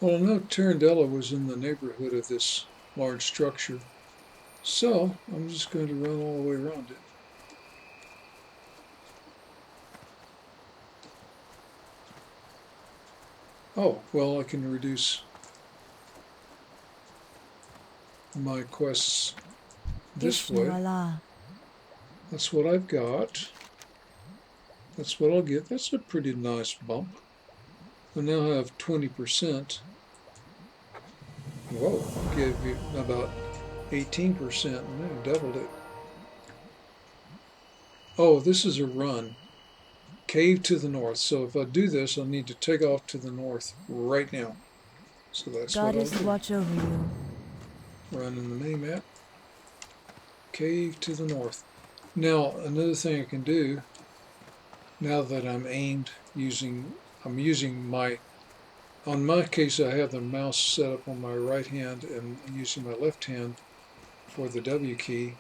Well, no Tarantella was in the neighborhood of this large structure, so I'm just going to run all the way around it. Oh, well, I can reduce my quests this way. That's what I've got. That's what I'll get. That's a pretty nice bump. I now have 20%. Whoa, gave you about 18%, and then doubled it. Oh, this is a run. Cave to the north. So if I do this, I'll need to take off to the north right now. So that's what I'll do. Watch over you. Run in the mini-map. Cave to the north. Now, another thing I can do, now that I'm using my, on my case I have the mouse set up on my right hand and using my left hand for the W key,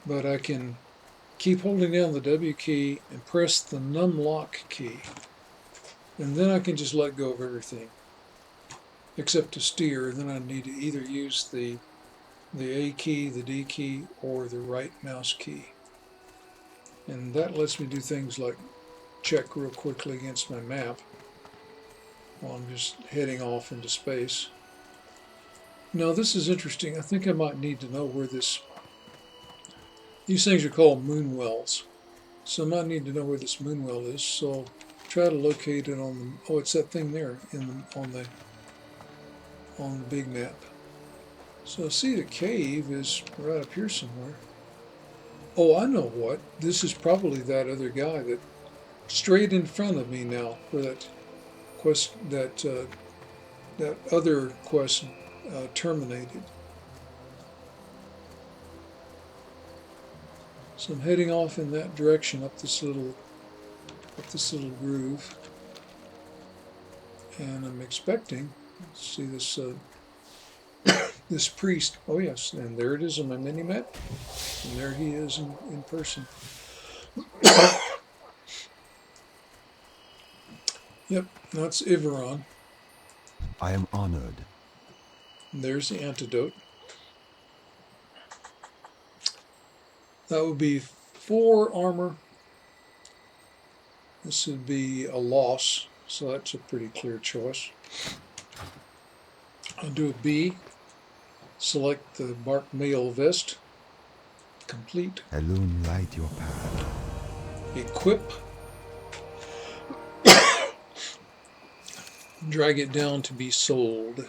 but I can keep holding down the W key and press the numlock key, and then I can just let go of everything except to steer. Then I need to either use the A key, the D key, or the right mouse key, and that lets me do things like check real quickly against my map while I'm just heading off into space. Now this is interesting. I think I might need to know where these things are called moon wells. So I might need to know where this moon well is. So I'll try to locate it on the, oh, it's that thing there on the big map. So I see the cave is right up here somewhere. Oh, I know what. This is probably that other guy that straight in front of me now, where that quest, that other quest terminated. So I'm heading off in that direction up this little groove, and I'm expecting to see this this priest. Oh yes, and there it is on my mini map, and there he is in person. Yep, that's Iveron. I am honored. And there's the antidote. That would be 4 armor. This would be a loss, so that's a pretty clear choice. I'll do a B. Select the bark mail vest. Complete. Elune, light your path. Equip. Drag it down to be sold.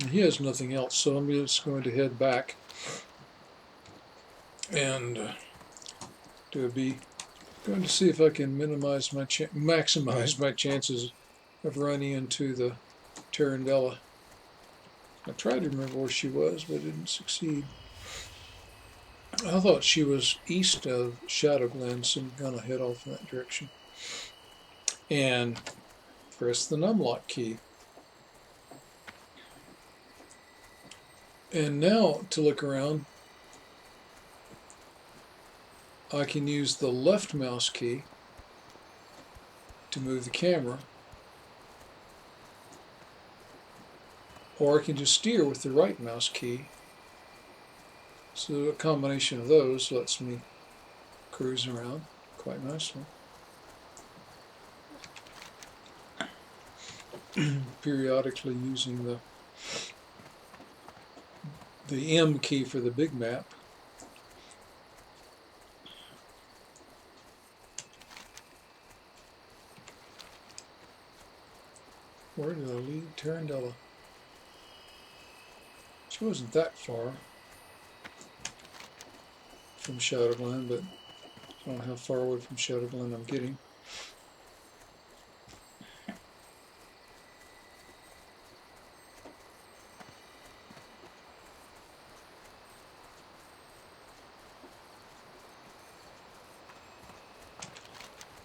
And he has nothing else, so I'm just going to head back and do a B. Going to see if I can maximize my chances of running into the Tarantella. I tried to remember where she was, but didn't succeed. I thought she was east of Shadowglen, so I'm going to head off in that direction. And press the numlock key. And now, to look around, I can use the left mouse key to move the camera, or I can just steer with the right mouse key. So a combination of those lets me cruise around quite nicely. Periodically using the M key for the big map. Where did I leave Tarandella? She wasn't that far from Shadowglen, but I don't know how far away from Shadowglen I'm getting.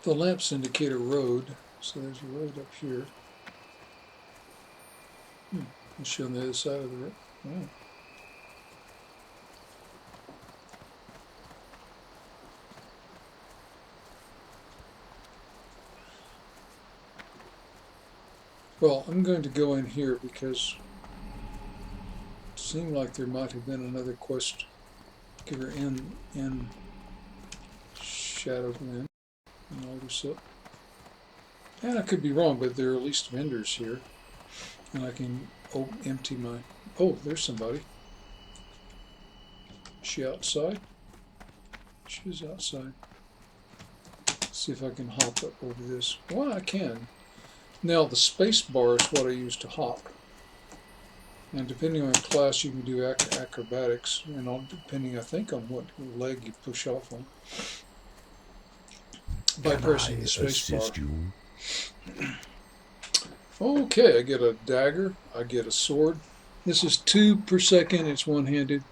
The lamps indicate a road, so there's a road up here. I'll show on the other side of the road. Oh. Well, I'm going to go in here because it seemed like there might have been another quest giver in Shadowglen. And all this up. And I could be wrong, but there are at least vendors here. And I can empty my... Oh, there's somebody. Is she outside? She's outside. Let's see if I can hop up over this. Well, I can. Now, the space bar is what I use to hop. And depending on your class, you can do acrobatics. And depending, I think, on what leg you push off on. By pressing the space bar. Okay, I get a dagger, I get a sword. This is 2 per second, it's one-handed.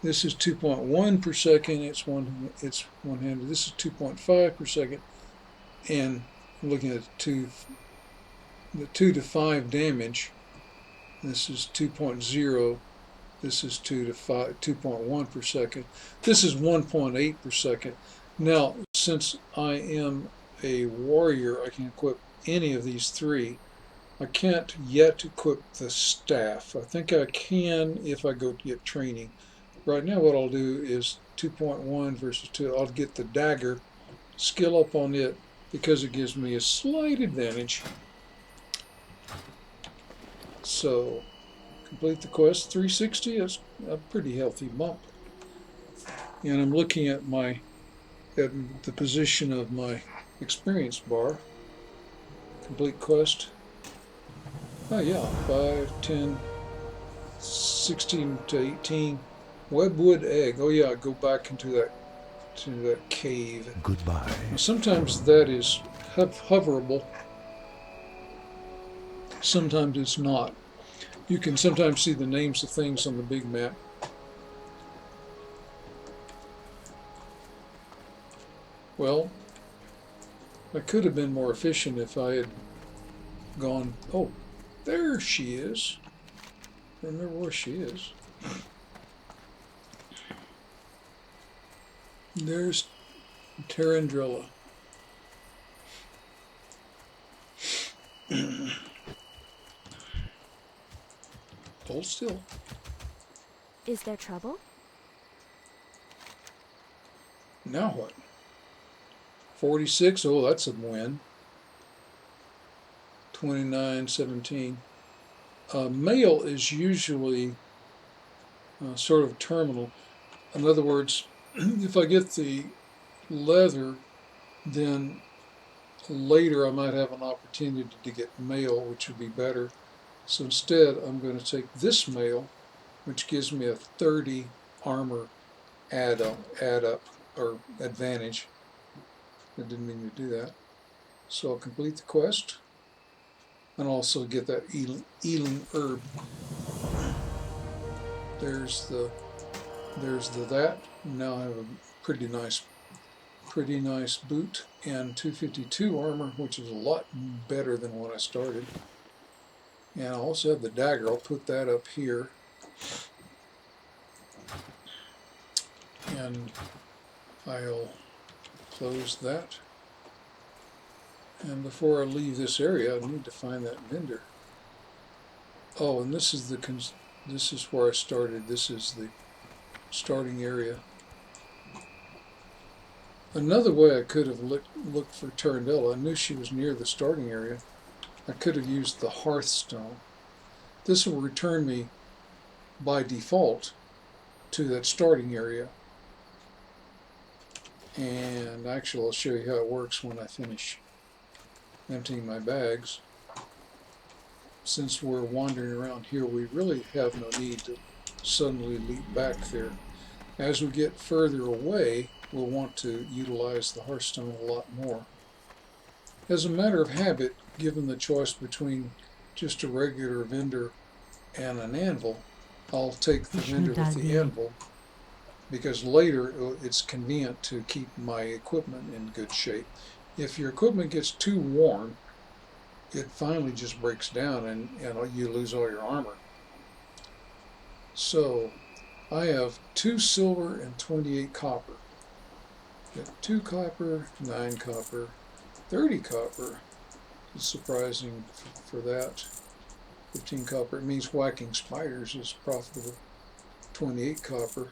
This is 2.1 per second, it's one-handed. This is 2.5 per second. And I'm looking at the 2 to 5 damage. This is 2.0. This is 2.1 per second. This is 1.8 per second. Now, since I am a warrior, I can equip any of these three. I can't yet equip the staff. I think I can if I go get training. Right now what I'll do is 2.1 versus 2. I'll get the dagger, skill up on it, because it gives me a slight advantage. So, complete the quest. 360 is a pretty healthy bump. And I'm looking at the position of my experience bar. Complete quest. Oh yeah, 5, 10, 16 to 18. Webwood egg. Oh yeah, go back into that cave. Goodbye. Now, sometimes that is hoverable. Sometimes it's not. You can sometimes see the names of things on the big map. Well, I could have been more efficient if I had gone... Oh, there she is. I remember where she is. There's Tarandella. Hold still. Is there trouble? Now what? 46. Oh, that's a win. 29-17. Male is usually sort of terminal. In other words, if I get the leather, then later I might have an opportunity to get male, which would be better. So instead, I'm going to take this male, which gives me a 30 armor add up or advantage. I didn't mean to do that. So I'll complete the quest and also get that healing herb. There's the that. Now I have a pretty nice boot and 252 armor, which is a lot better than what I started. And I also have the dagger. I'll put that up here. And I'll close that. And before I leave this area, I need to find that vendor. Oh, and this is where I started. This is the starting area. Another way I could have looked for Tarandella, I knew she was near the starting area. I could have used the Hearthstone. This will return me by default to that starting area. And actually, I'll show you how it works when I finish emptying my bags. since we're wandering around here, we really have no need to suddenly leap back there. As we get further away, we'll want to utilize the hearthstone a lot more. As a matter of habit, given the choice between just a regular vendor and an anvil, I'll take the vendor with the anvil, because later it's convenient to keep my equipment in good shape. If your equipment gets too worn, it finally just breaks down and you lose all your armor. So I have 2 silver and 28 copper. Got 2 copper, 9 copper, 30 copper. It's surprising for that. 15 copper. It means whacking spiders is profitable. 28 copper,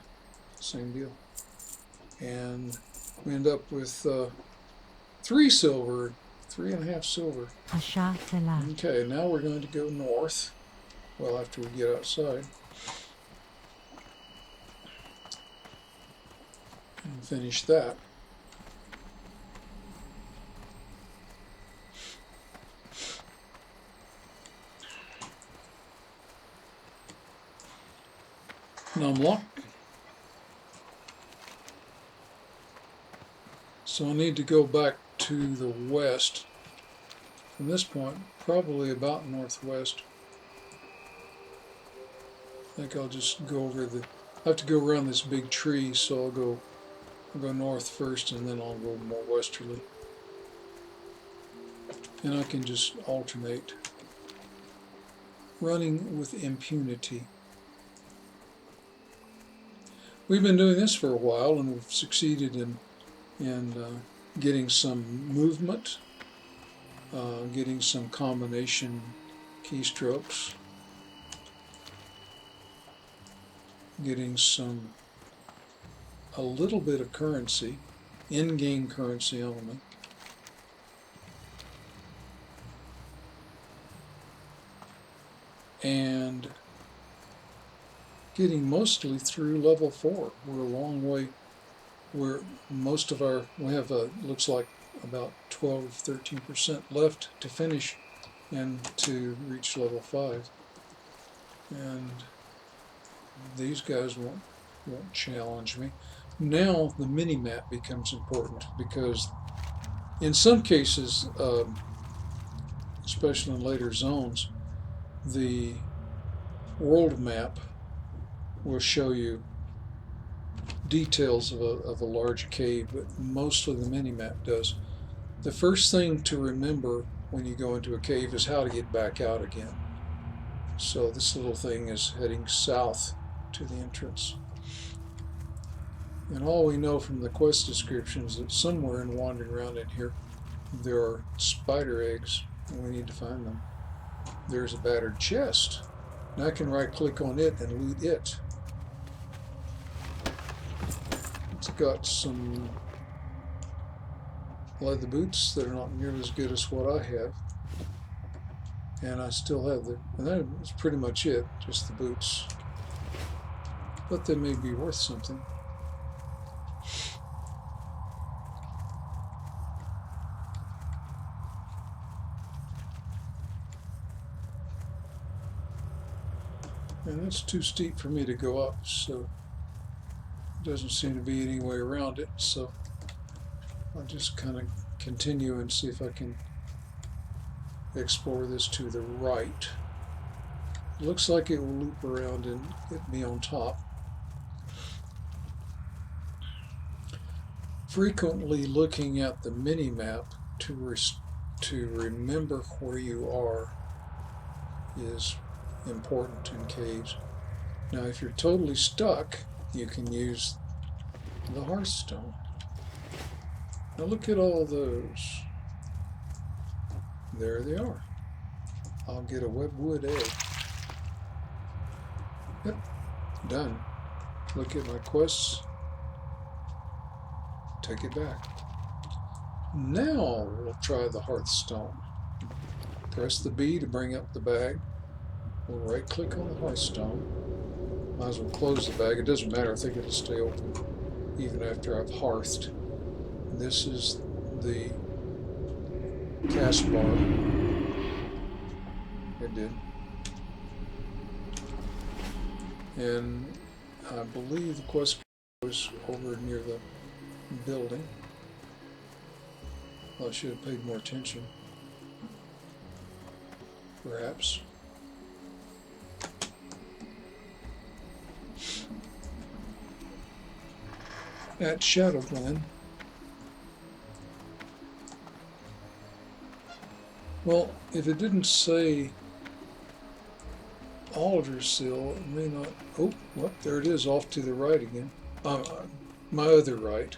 same deal. And we end up with 3 silver, 3.5 silver. Okay, now we're going to go north. Well, after we get outside. And finish that. Numlock. So I need to go back to the west from this point, probably about northwest. I think I'll just go over I have to go around this big tree, so I'll go north first and then I'll go more westerly. And I can just alternate. Running with impunity. We've been doing this for a while and we've succeeded in getting some movement, getting some combination keystrokes, getting a little bit of currency, in-game currency element. And getting mostly through level 4. We're a long way. We have looks like about 12-13% left to finish and to reach level 5. And these guys won't challenge me. Now the mini-map becomes important because in some cases, especially in later zones, the world map will show you details of a large cave, but mostly the mini-map does. The first thing to remember when you go into a cave is how to get back out again. So this little thing is heading south to the entrance. And all we know from the quest description is that somewhere in wandering around in here there are spider eggs and we need to find them. There's a battered chest. Now I can right click on it and loot it. It's got some leather boots that are not nearly as good as what I have. And I still have and that is pretty much it, just the boots. But they may be worth something. And it's too steep for me to go up, so it doesn't seem to be any way around it, so I'll just kind of continue and see if I can explore this to the right. It looks like it will loop around and get me on top. Frequently looking at the mini-map to remember where you are is important in caves. Now if you're totally stuck, you can use the hearthstone. Now look at all those. There they are. I'll get a webwood egg. Yep, done. Look at my quests. Take it back. Now we'll try the hearthstone. Press the B to bring up the bag. We'll right click on the hearthstone. Might as well close the bag. It doesn't matter. I think it'll stay open even after I've hearthed. This is the cast bar. It in. And I believe the quest was over near the building. Well, I should have paid more attention. Perhaps. At Shadowglen. Well, if it didn't say Aldersill, it may not. Oh, well, there it is, off to the right again. My other right,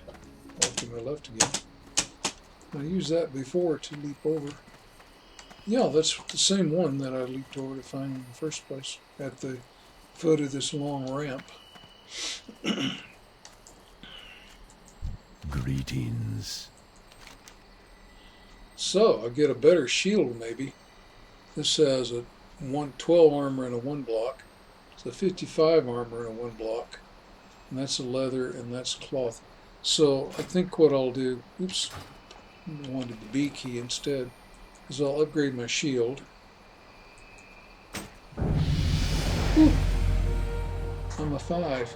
off to my left again. I used that before to leap over. Yeah, that's the same one that I leaped over to find in the first place, at the foot of this long ramp. Greetings. So, I get a better shield maybe. This has a 112 armor and a 1 block. It's a 55 armor and a 1 block. And that's a leather and that's cloth. So, I think what I'll do, oops, I wanted the B key instead, is I'll upgrade my shield. Whew. I'm a 5.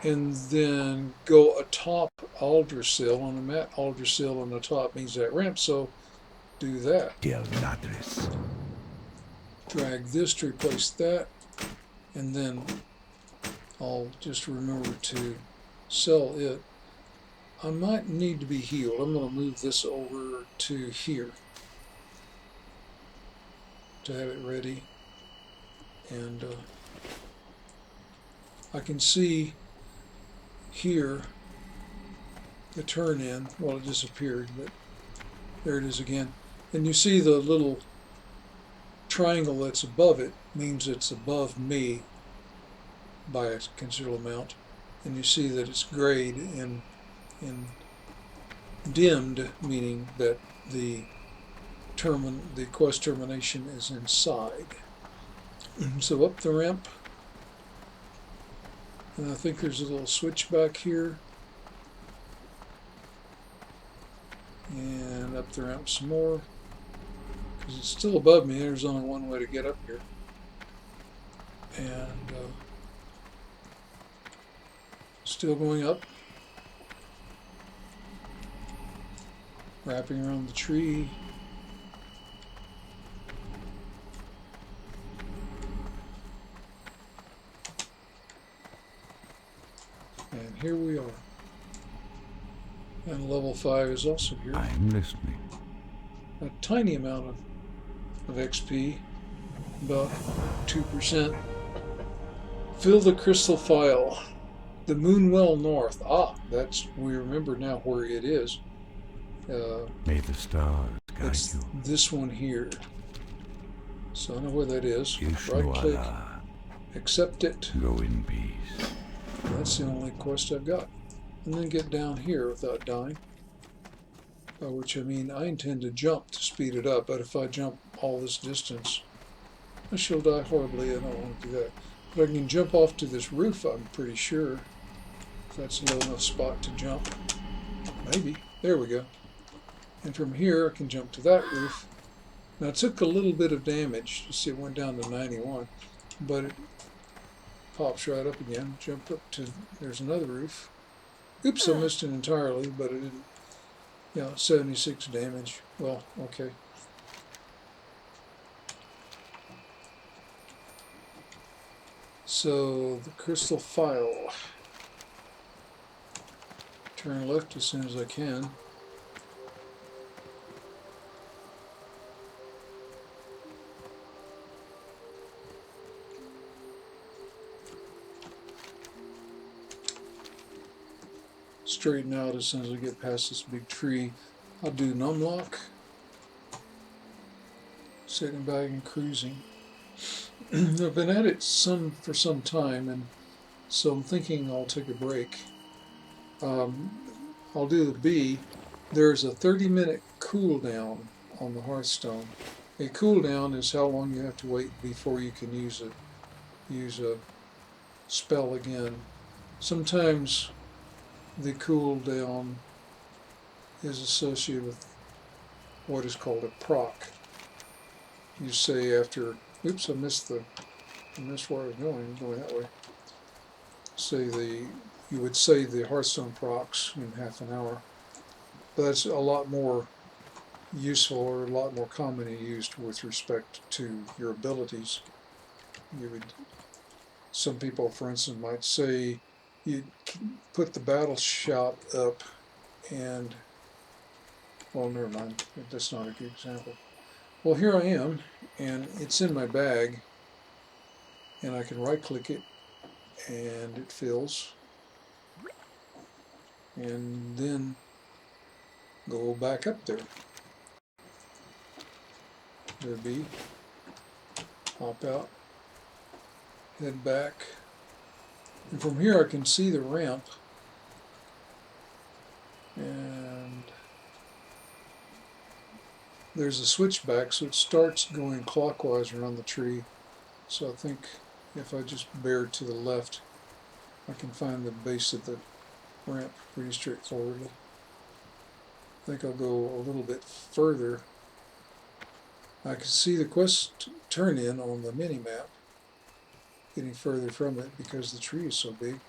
And then go atop Aldersill, and I'm at Aldersill on the top means that ramp, so do that. Del Ladris. Drag this to replace that, and then I'll just remember to sell it. I might need to be healed. I'm going to move this over to here to have it ready. And I can see here the turn in. Well, it disappeared, but there it is again. And you see the little triangle that's above it means it's above me by a considerable amount. And you see that it's grayed and dimmed, meaning that the quest termination is inside. So up the ramp, and I think there's a little switch back here, and up the ramp some more, because it's still above me. There's only one way to get up here, and still going up, wrapping around the tree. And here we are. And level 5 is also here. I'm listening. A tiny amount of XP, about 2%. Fill the crystal file. The Moonwell North. Ah, we remember now where it is. May the stars guide It's you. this one here. So I know where that is. Right Ishnu click, Allah. accept it. Go in peace. That's the only quest I've got. And then get down here without dying. By which I mean I intend to jump to speed it up, but if I jump all this distance, I shall die horribly. I don't want to do that. But I can jump off to this roof, I'm pretty sure. If that's a low enough spot to jump. Maybe. There we go. And from here I can jump to that roof. Now it took a little bit of damage. You see it went down to 91. But it pops right up again. Jump up to, there's another roof. Oops, I missed it entirely, but it didn't. Yeah, 76 damage. Well, okay. So, the crystal file. Turn left as soon as I can. Straighten out as soon as I get past this big tree. I'll do numlock. Sitting back and cruising. I've been at it for some time, and so I'm thinking I'll take a break. I'll do the B. There's a 30-minute cooldown on the Hearthstone. A cooldown is how long you have to wait before you can use a spell again. Sometimes the cooldown is associated with what is called a proc. you say after, oops, I missed where I was going. I'm going that way. You would say the Hearthstone procs in half an hour. But that's a lot more useful, or a lot more commonly used with respect to your abilities. Some people, for instance, might say you put the battle shot up and, well, never mind, that's not a good example. Well, here I am, and it's in my bag, and I can right-click it, and it fills, and then go back up there. There be, hop out, head back, and from here I can see the ramp, and there's a switchback, so it starts going clockwise around the tree. So I think if I just bear to the left, I can find the base of the ramp pretty straightforwardly. I think I'll go a little bit further. I can see the quest turn in on the mini-map, getting further from it because the tree is so big.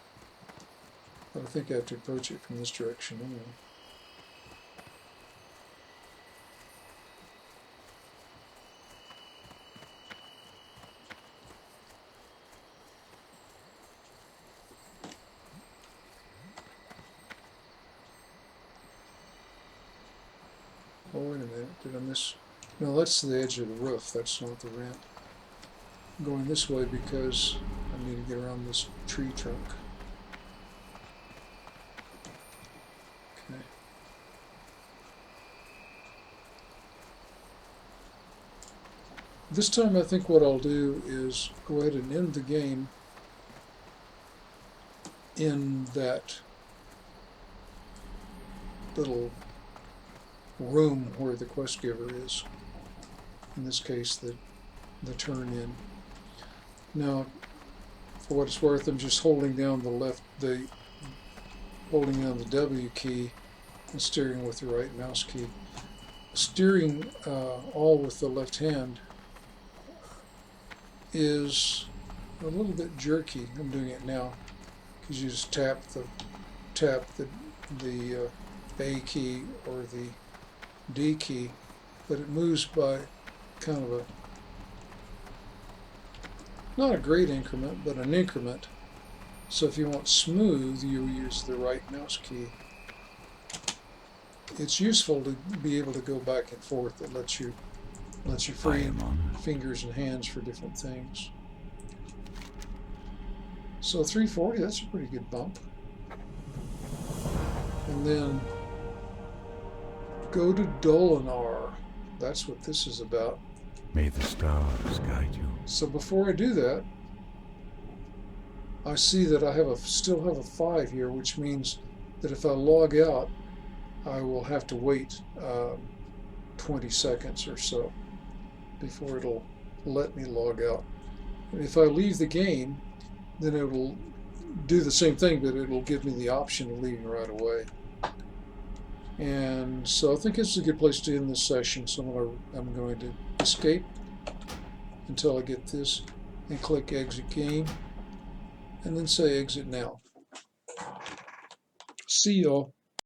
But I think I have to approach it from this direction anyway. Oh, wait a minute, did I miss? No, that's the edge of the roof, that's not the ramp. I'm going this way because I need to get around this tree trunk. Okay. This time I think what I'll do is go ahead and end the game in that little room where the quest giver is. In this case, the turn in. Now, for what it's worth, I'm just holding down the W key and steering with the right mouse key. Steering all with the left hand is a little bit jerky. I'm doing it now because you just tap the A key or the D key, but it moves by kind of a, not a great increment, but an increment. So if you want smooth, you use the right mouse key. It's useful to be able to go back and forth. It lets you free fingers and hands for different things. So 340, that's a pretty good bump. And then go to Dolinar. That's what this is about. May the stars guide you. So before I do that, I see that I still have a 5 here, which means that if I log out, I will have to wait 20 seconds or so before it'll let me log out. And if I leave the game, then it will do the same thing, but it will give me the option of leaving right away. And so I think it's a good place to end this session. So I'm going to escape until I get this and click exit game and then say exit now. See y'all.